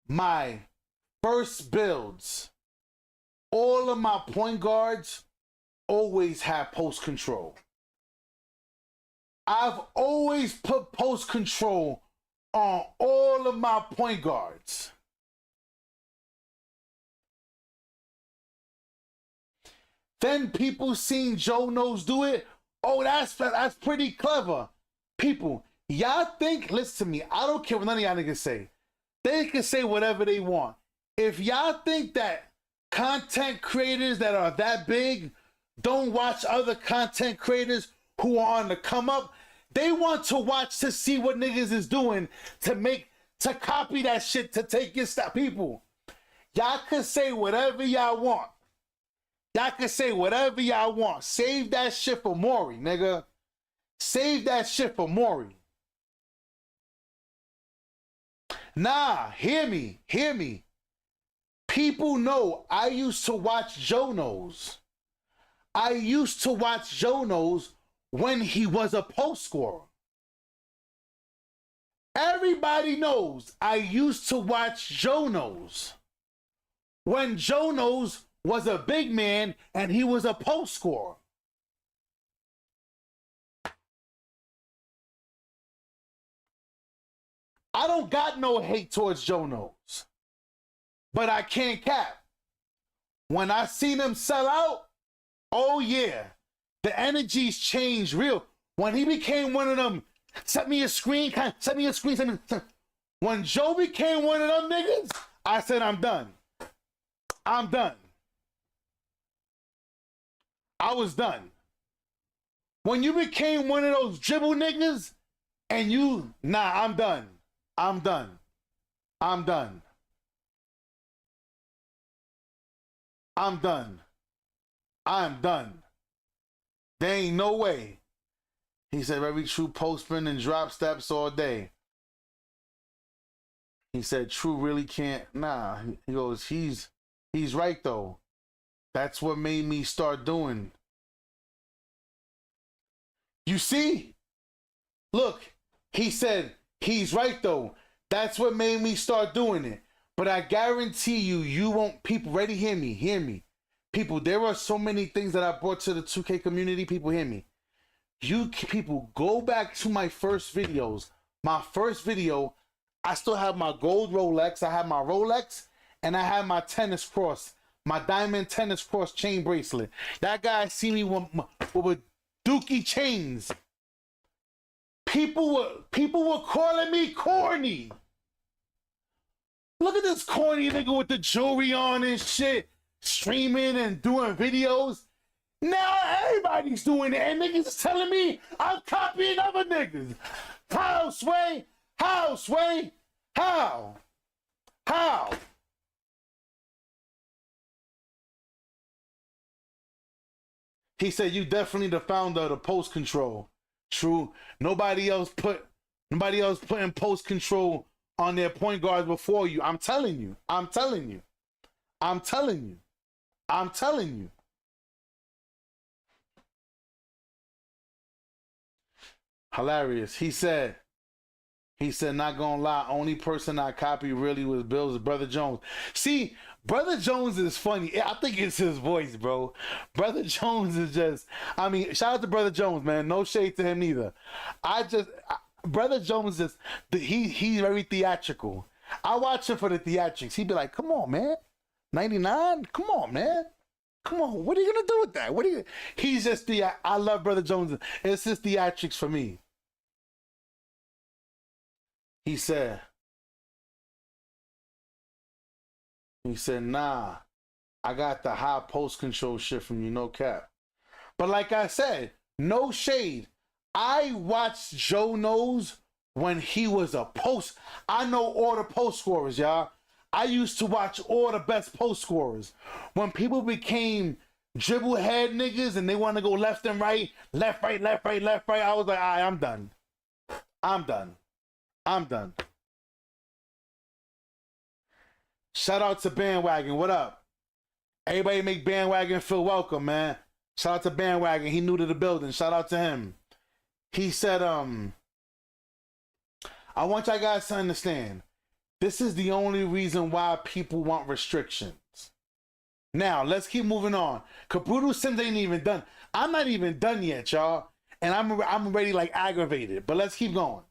my first builds. All of my point guards always have post control. I've always put post control on all of my point guards. Then people seen Joe Knows do it. Oh, that's pretty clever. People, y'all think, listen to me, I don't care what none of y'all niggas say. They can say whatever they want. If y'all think that content creators that are that big don't watch other content creators who are on the come up, they want to watch to see what niggas is doing to copy that shit, to take your stuff. People, y'all can say whatever y'all want. Y'all can say whatever y'all want. Save that shit for Maury, nigga. Save that shit for Maury. Nah, hear me. People know I used to watch Joe Knows. I used to watch Joe Knows when he was a post scorer. Everybody knows I used to watch Joe Knows when Joe Knows was a big man and he was a post scorer. I don't got no hate towards Joe Knows, but I can't cap. When I seen him sell out, oh yeah, the energies changed real. When he became one of them, send me a screen. When Joe became one of them niggas, I said, I'm done. I was done. When you became one of those dribble niggas and I'm done. I'm done. There ain't no way. He said, very true, post spin and drop steps all day. He said, True really can't. Nah, he goes, he's right though. That's what made me start doing. You see? Look, he said, he's right though. That's what made me start doing it. But I guarantee you, you won't, people, ready, hear me. People, there are so many things that I brought to the 2K community. People, hear me. You people, go back to my first videos. My first video, I still have my gold Rolex. I have my Rolex, and I have my tennis cross, my diamond tennis cross chain bracelet. That guy see me with Dookie chains. People were calling me corny. Look at this corny nigga with the jewelry on and shit, streaming and doing videos. Now everybody's doing it, and niggas is telling me I'm copying other niggas. How, Sway? How, Sway? How? How? He said, you definitely the founder of the post control. True. Nobody else putting post control on their point guards before you. I'm telling you. Hilarious. He said, not gonna lie, only person I copied really was Bill's Brother Jones. See, Brother Jones is funny. I think it's his voice, bro. Brother Jones is just, I mean, shout out to Brother Jones, man. No shade to him neither. Brother Jones is, he's very theatrical. I watch him for the theatrics. He'd be like, come on, man. 99? Come on, man. Come on. What are you going to do with that? He's just I love Brother Jones. It's his theatrics for me. He said, nah, I got the high post control shit from you, no cap. But like I said, no shade. I watched Joe Knows when he was a post. I know all the post scorers, y'all. I used to watch all the best post scorers. When people became dribble head niggas and they want to go left and right, left, right, I was like, all right, I'm done. Shout out to Bandwagon. What up? Everybody make Bandwagon feel welcome, man. Shout out to Bandwagon. He new to the building. Shout out to him. He said, I want y'all guys to understand, this is the only reason why people want restrictions. Now, let's keep moving on. Brutal Sims ain't even done. I'm not even done yet, y'all. And I'm already like aggravated. But let's keep going.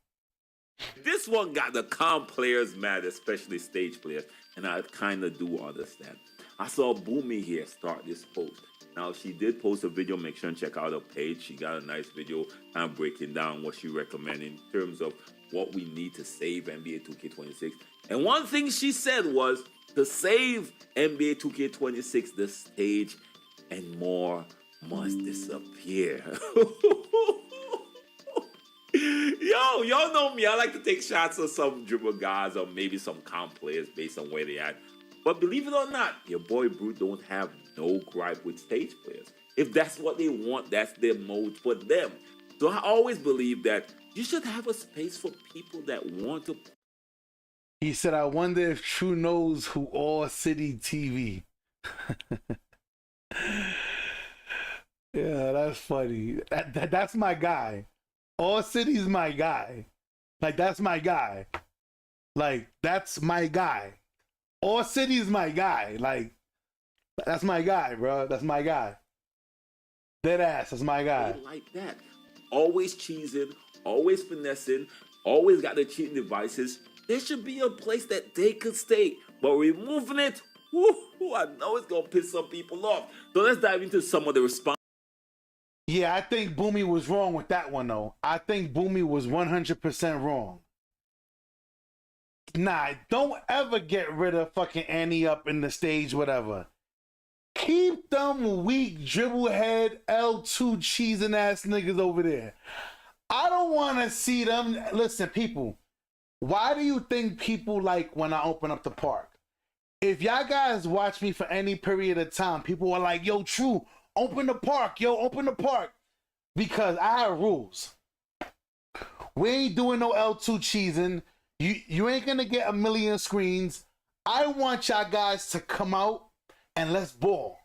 This one got the calm players mad, especially stage players, and I kind of do understand. I saw Boomy here start this post. Now, she did post a video. Make sure and check out her page. She got a nice video kind of breaking down what she recommended in terms of what we need to save NBA 2K26. And one thing she said was to save NBA 2K26, the stage and more must disappear. Yo, y'all know me. I like to take shots of some dribble guys or maybe some comp players based on where they at. But believe it or not, your boy Brute don't have no gripe with stage players. If that's what they want, that's their mode for them. So I always believe that you should have a space for people that want to. He said, I wonder if True knows who All City TV. Yeah, that's funny. That's my guy. All City's my guy. Like, that's my guy. Like, that's my guy. All City's my guy. Like, that's my guy, bro. That's my guy. Dead ass, that's my guy. Like that. Always cheesing, always finessing, always got the cheating devices. There should be a place that they could stay. But removing it, I know it's going to piss some people off. So let's dive into some of the response. Yeah, I think Boomy was wrong with that one, though. I think Boomy was 100% wrong. Nah, don't ever get rid of fucking Annie up in the stage, whatever. Keep them weak, dribble head, L2 cheesing ass niggas over there. I don't want to see them. Listen, people, why do you think people like when I open up the park? If y'all guys watch me for any period of time, people are like, yo, True, open the park, yo, open the park. because I have rules. We ain't doing no L2 cheesing. You ain't gonna get 1 million screens. I want y'all guys to come out and let's ball.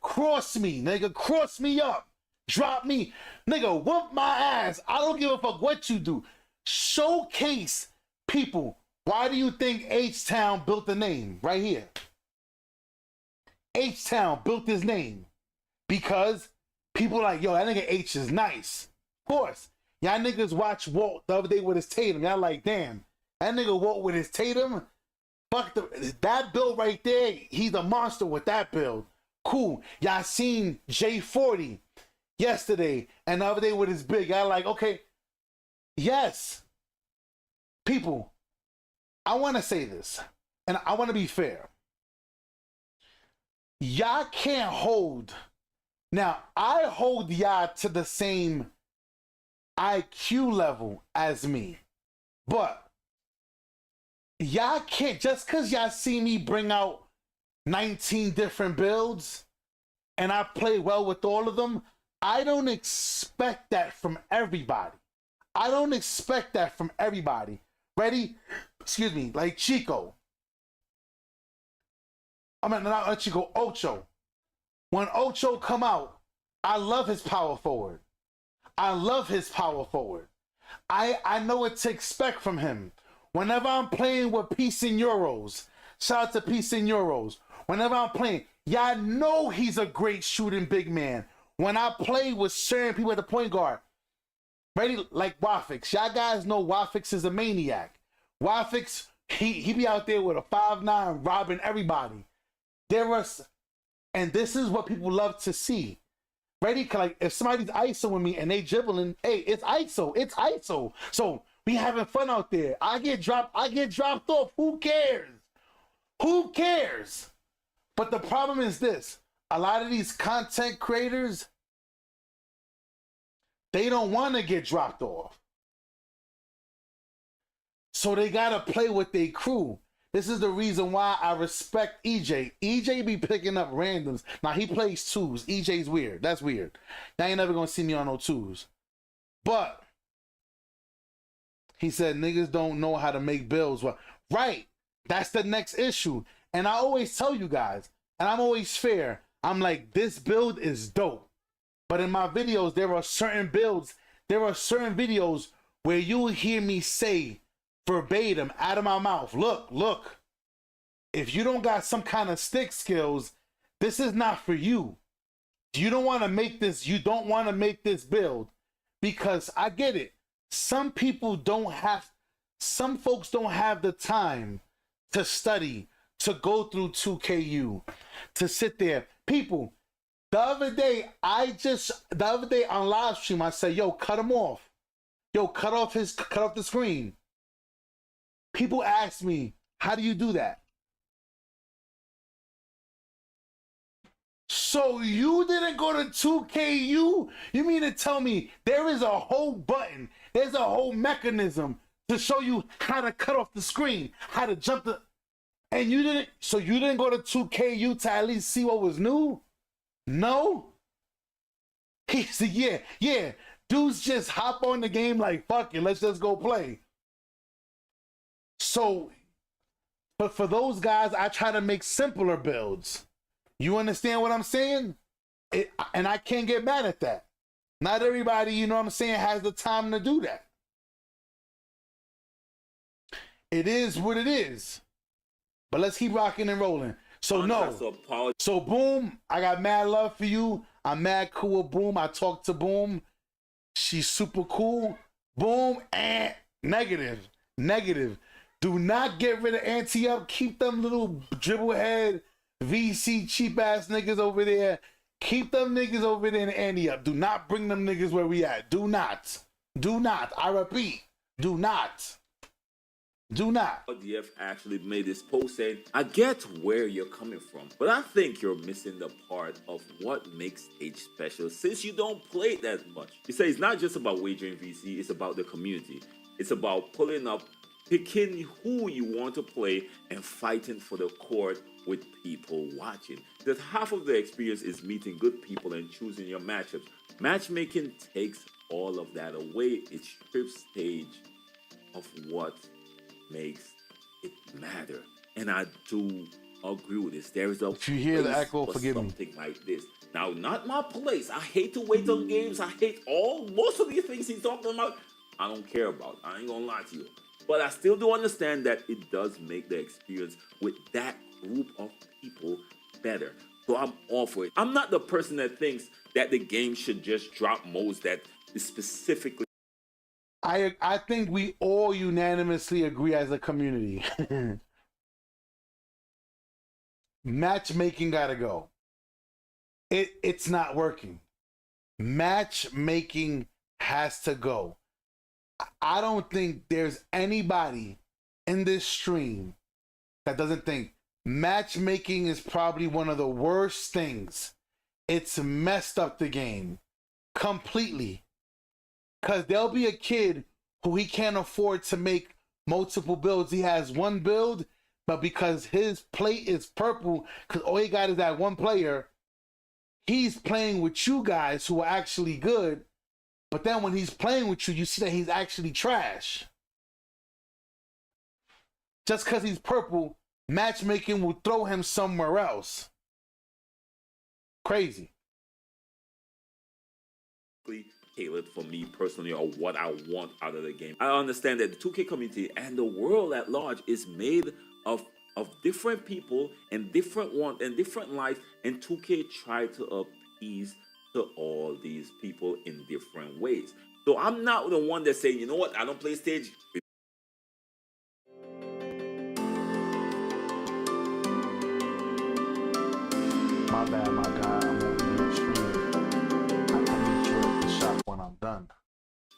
Cross me, nigga. Cross me up. Drop me. Nigga, whoop my ass. I don't give a fuck what you do. Showcase people. Why do you think H-Town built the name? Right here. H-Town built his name because people like, yo, that nigga H is nice. Of course. Y'all niggas watch Walt the other day with his Tatum. Y'all like, damn, that nigga Walt with his Tatum? Fuck that build right there. He's a monster with that build. Cool. Y'all seen J40 yesterday and the other day with his big. Y'all like, okay, yes. People, I want to say this, and I want to be fair. Y'all can't hold. Now, I hold y'all to the same IQ level as me, but y'all can't, just because y'all see me bring out 19 different builds and I play well with all of them, I don't expect that from everybody. I don't expect that from everybody. Ready? Excuse me, like Chico. I mean, not Chico, Ocho. When Ocho come out, I love his power forward. I love his power forward. I know what to expect from him. Whenever I'm playing with Peace in Euros, shout out to Peace in Euros. Whenever I'm playing, y'all know he's a great shooting big man. When I play with certain people at the point guard, ready, like Wafix. Y'all guys know Wafix is a maniac. Wafix, he be out there with a 5'9", robbing everybody. And this is what people love to see. Ready? Like if somebody's ISOing me and they dribbling, hey, it's ISO. It's ISO. So we having fun out there. I get dropped off. Who cares? Who cares? But the problem is this. A lot of these content creators, they don't want to get dropped off. So they got to play with their crew. This is the reason why I respect EJ. EJ be picking up randoms. Now, he plays twos. EJ's weird. That's weird. Now, you're never going to see me on no twos. But he said niggas don't know how to make builds. Well, right. That's the next issue. And I always tell you guys, and I'm always fair, I'm like, this build is dope. But in my videos, there are certain builds, there are certain videos where you will hear me say verbatim out of my mouth, look, if you don't got some kind of stick skills, this is not for you. You don't want to make this, you don't want to make this build, because I get it. Some folks don't have the time to study, to go through 2KU, to sit there. People, the other day on live stream, I said, yo, cut him off. Yo, cut off the screen. People ask me, how do you do that? So you didn't go to 2KU? You mean to tell me there is a whole button, there's a whole mechanism to show you how to cut off the screen, how to jump and you didn't go to 2KU to at least see what was new? No? He said, yeah. Dudes just hop on the game like, fuck it, let's just go play. So, but for those guys, I try to make simpler builds. You understand what I'm saying? And I can't get mad at that. Not everybody, you know what I'm saying, has the time to do that. It is what it is. But let's keep rocking and rolling. So So Boom, I got mad love for you. I'm mad cool with Boom. I talked to Boom. She's super cool. Boom, negative. Do not get rid of Auntie Up. Keep them little dribble head, VC cheap ass niggas over there. Keep them niggas over there in Auntie Up. Do not bring them niggas where we at. Do not. I repeat, do not. DF actually made this post saying, I get where you're coming from, but I think you're missing the part of what makes H special since you don't play it that much. He says it's not just about wagering VC, it's about the community. It's about pulling up picking who you want to play and fighting for the court with people watching. That half of the experience is meeting good people and choosing your matchups. Matchmaking takes all of that away. It strips stage of what makes it matter. And I do agree with this. There is a If you hear the place echo, for forgive me. something like this. Now, not my place. I hate to wait on games. I hate most of these things he's talking about. I don't care about. I ain't gonna lie to you. But I still do understand that it does make the experience with that group of people better. So I'm all for it. I'm not the person that thinks that the game should just drop modes that is specifically. I think we all unanimously agree as a community. Matchmaking gotta go. It's not working. Matchmaking has to go. I don't think there's anybody in this stream that doesn't think matchmaking is probably one of the worst things. It's messed up the game completely. Because there'll be a kid who he can't afford to make multiple builds. He has one build, but because his plate is purple, because all he got is that one player, he's playing with you guys who are actually good. But then when he's playing with you, you see that he's actually trash. Just because he's purple, matchmaking will throw him somewhere else. Crazy. Tailored for me personally, or what I want out of the game. I understand that the 2K community and the world at large is made of different people and different wants and different lives, and 2K try to appease to all these people in different ways. So I'm not the one that's saying, you know what, I don't play stage. My bad, my guy. I'm over here streaming. I can meet you at the shop when I'm done.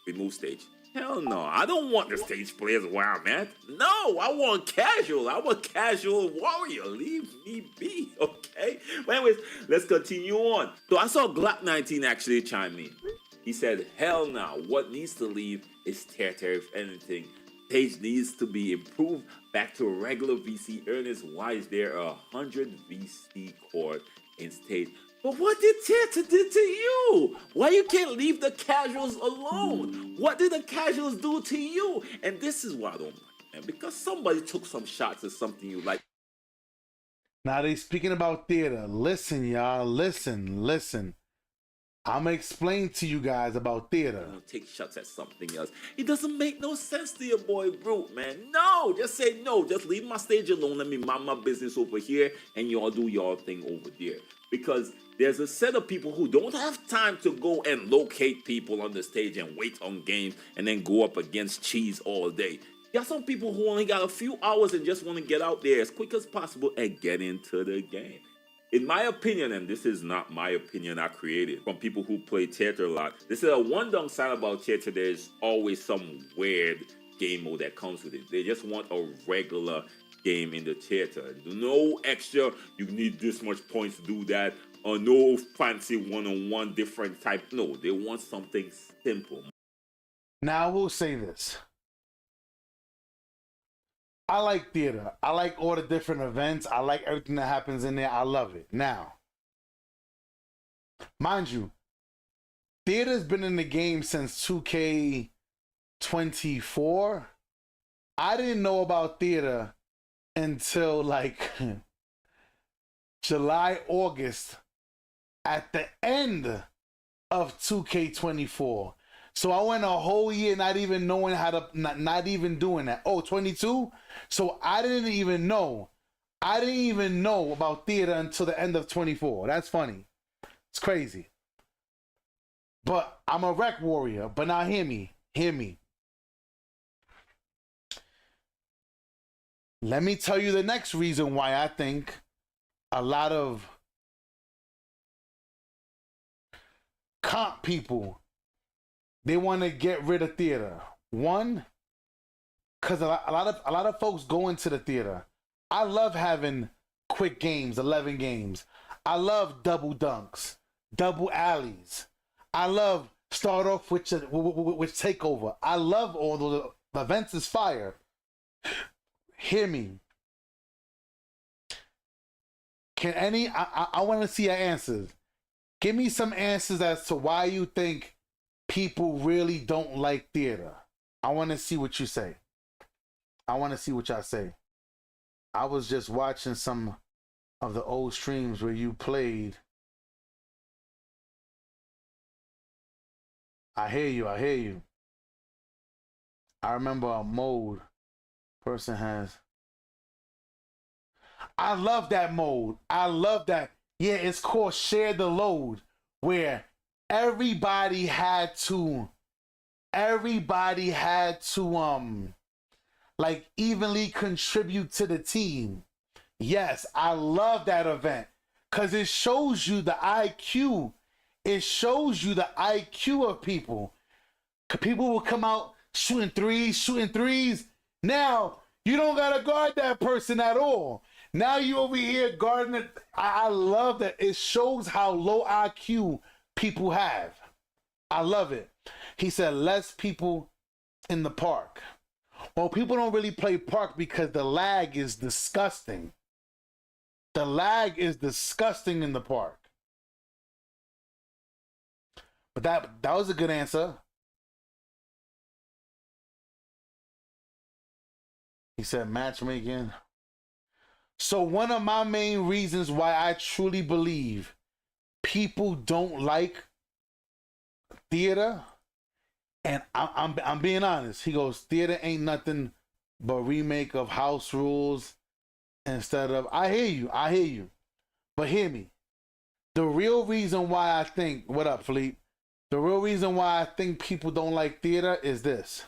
Remove stage. Hell no, I don't want the stage players where I'm at. No, I want casual. I want casual warrior. Leave me be, okay? But anyways, let's continue on. So I saw Glock19 actually chime in. He said, hell no, what needs to leave is Tear if anything. Stage needs to be improved back to a regular VC. Ernest, why is there 100 VC core in stage? But what did Tear do to you? Why you can't leave the casuals alone? What did the casuals do to you? And this is why I don't like, man, because somebody took some shots at something you like. Now they speaking about theater. Listen, y'all. Listen. I'm gonna explain to you guys about theater. Take shots at something else. It doesn't make no sense to your boy Brute, man. No, just say no. Just leave my stage alone. Let me mind my business over here, and y'all do y'all thing over there. Because there's a set of people who don't have time to go and locate people on the stage and wait on games and then go up against cheese all day. You got some people who only got a few hours and just want to get out there as quick as possible and get into the game. In my opinion, and this is not my opinion I created from people who play theater a lot, this is a one downside about theater. There's always some weird game mode that comes with it. They just want a regular game in the theater. No extra, you need this much points to do that, or no fancy one-on-one different type. No, they want something simple. Now I will say this. I like theater. I like all the different events. I like everything that happens in there. I love it. Now, mind you, theater's been in the game since 2K24. I didn't know about theater until like July, August, at the end of 2K24. So I went a whole year not even knowing how to, not even doing that. Oh, 22? So I didn't even know. I didn't even know about theater until the end of 24. That's funny. It's crazy. But I'm a rec warrior. But now hear me. Hear me. Let me tell you the next reason why I think a lot of comp people, they want to get rid of theater. One, because a lot of folks go into the theater. I love having quick games, 11 games. I love double dunks, double alleys. I love start off with takeover. I love all those. The events is fire. Hear me. Can any, I want to see your answers. Give me some answers as to why you think people really don't like theater. I want to see what you say. I want to see what y'all say. I was just watching some of the old streams where you played. I hear you. I hear you. I remember a mode person has. I love that mode. I love that. Yeah, it's called Share the Load, where everybody had to like evenly contribute to the team. Yes, I love that event because it shows you the IQ. It shows you the IQ of people. People will come out shooting threes. Now you don't gotta guard that person at all. Now you over here guarding it. I love that. It shows how low IQ people have. I love it. He said less people in the park. Well, people don't really play park because the lag is disgusting. The lag is disgusting in the park. But that was a good answer. He said matchmaking. So one of my main reasons why I truly believe people don't like theater, and I'm being honest. He goes, theater ain't nothing but remake of House Rules instead of. I hear you, but hear me. The real reason why I think, what up, Philippe? The real reason why I think people don't like theater is this.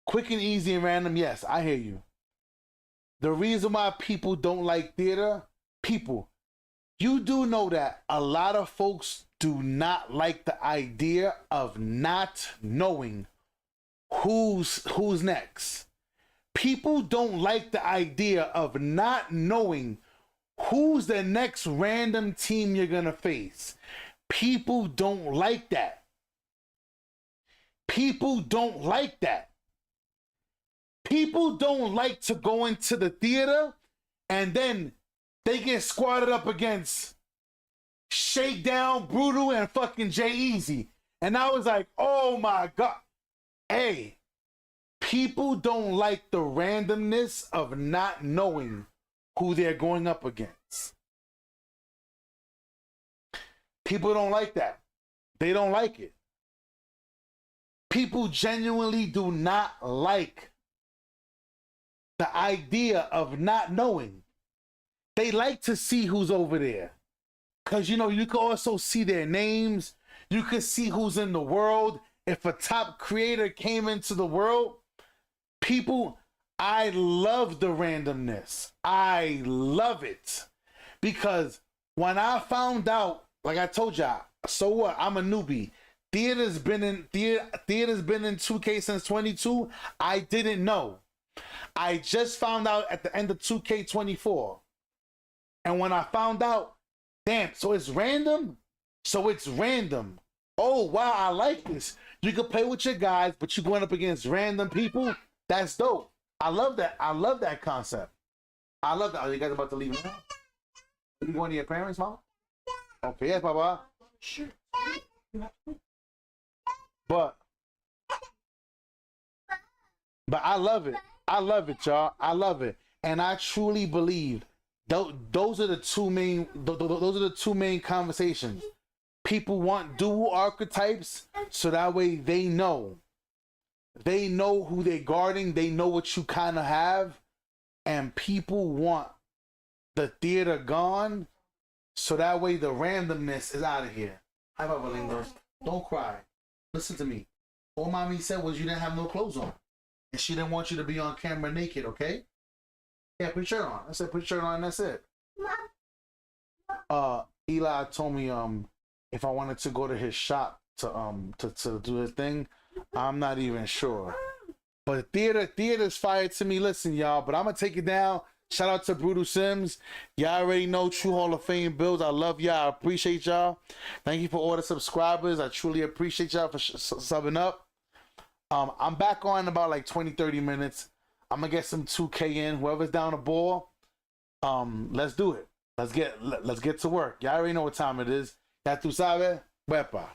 Quick and easy and random, yes, I hear you. The reason why people don't like theater, people, you do know that a lot of folks do not like the idea of not knowing who's next. People don't like the idea of not knowing who's the next random team you're gonna face. People don't like that. People don't like that. People don't like to go into the theater and then they get squatted up against Shakedown, Brutal, and fucking J-Eazy. And I was like, oh my God. Hey, people don't like the randomness of not knowing who they're going up against. People don't like that. They don't like it. People genuinely do not like the idea of not knowing. They like to see who's over there. Because, you know, you can also see their names. You can see who's in the world. If a top creator came into the world, people, I love the randomness. I love it. Because when I found out, like I told y'all, so what? I'm a newbie. Theater's been in 2K since 22. I didn't know. I just found out at the end of 2K24. And when I found out, damn, so it's random? So it's random. Oh, wow, I like this. You can play with your guys, but you're going up against random people. That's dope. I love that. I love that concept. I love that. Are you guys about to leave now? You going to your parents, Mom? Okay, yes, Papa. Sure. But I love it. I love it, y'all. I love it. And I truly believe those are the two main conversations. People want dual archetypes so that way they know who they're guarding, they know what you kind of have, and people want the theater gone so that way the randomness is out of here. Hi, Papa Lingos. Don't cry. Listen to me. All Mommy said was you didn't have no clothes on. And she didn't want you to be on camera naked, okay? Yeah, put your shirt on. I said put your shirt on and that's it. Eli told me if I wanted to go to his shop to do his thing. I'm not even sure. But theater's fired to me. Listen, y'all, but I'm gonna take it down. Shout out to Brutal Sims. Y'all already know True Hall of Fame builds. I love y'all. I appreciate y'all. Thank you for all the subscribers. I truly appreciate y'all for subbing up. I'm back on in about like 20-30 minutes. I'm gonna get some 2K in. Whoever's down the ball, let's do it. Let's get to work. Y'all already know what time it is. Ya tú sabes, wepa.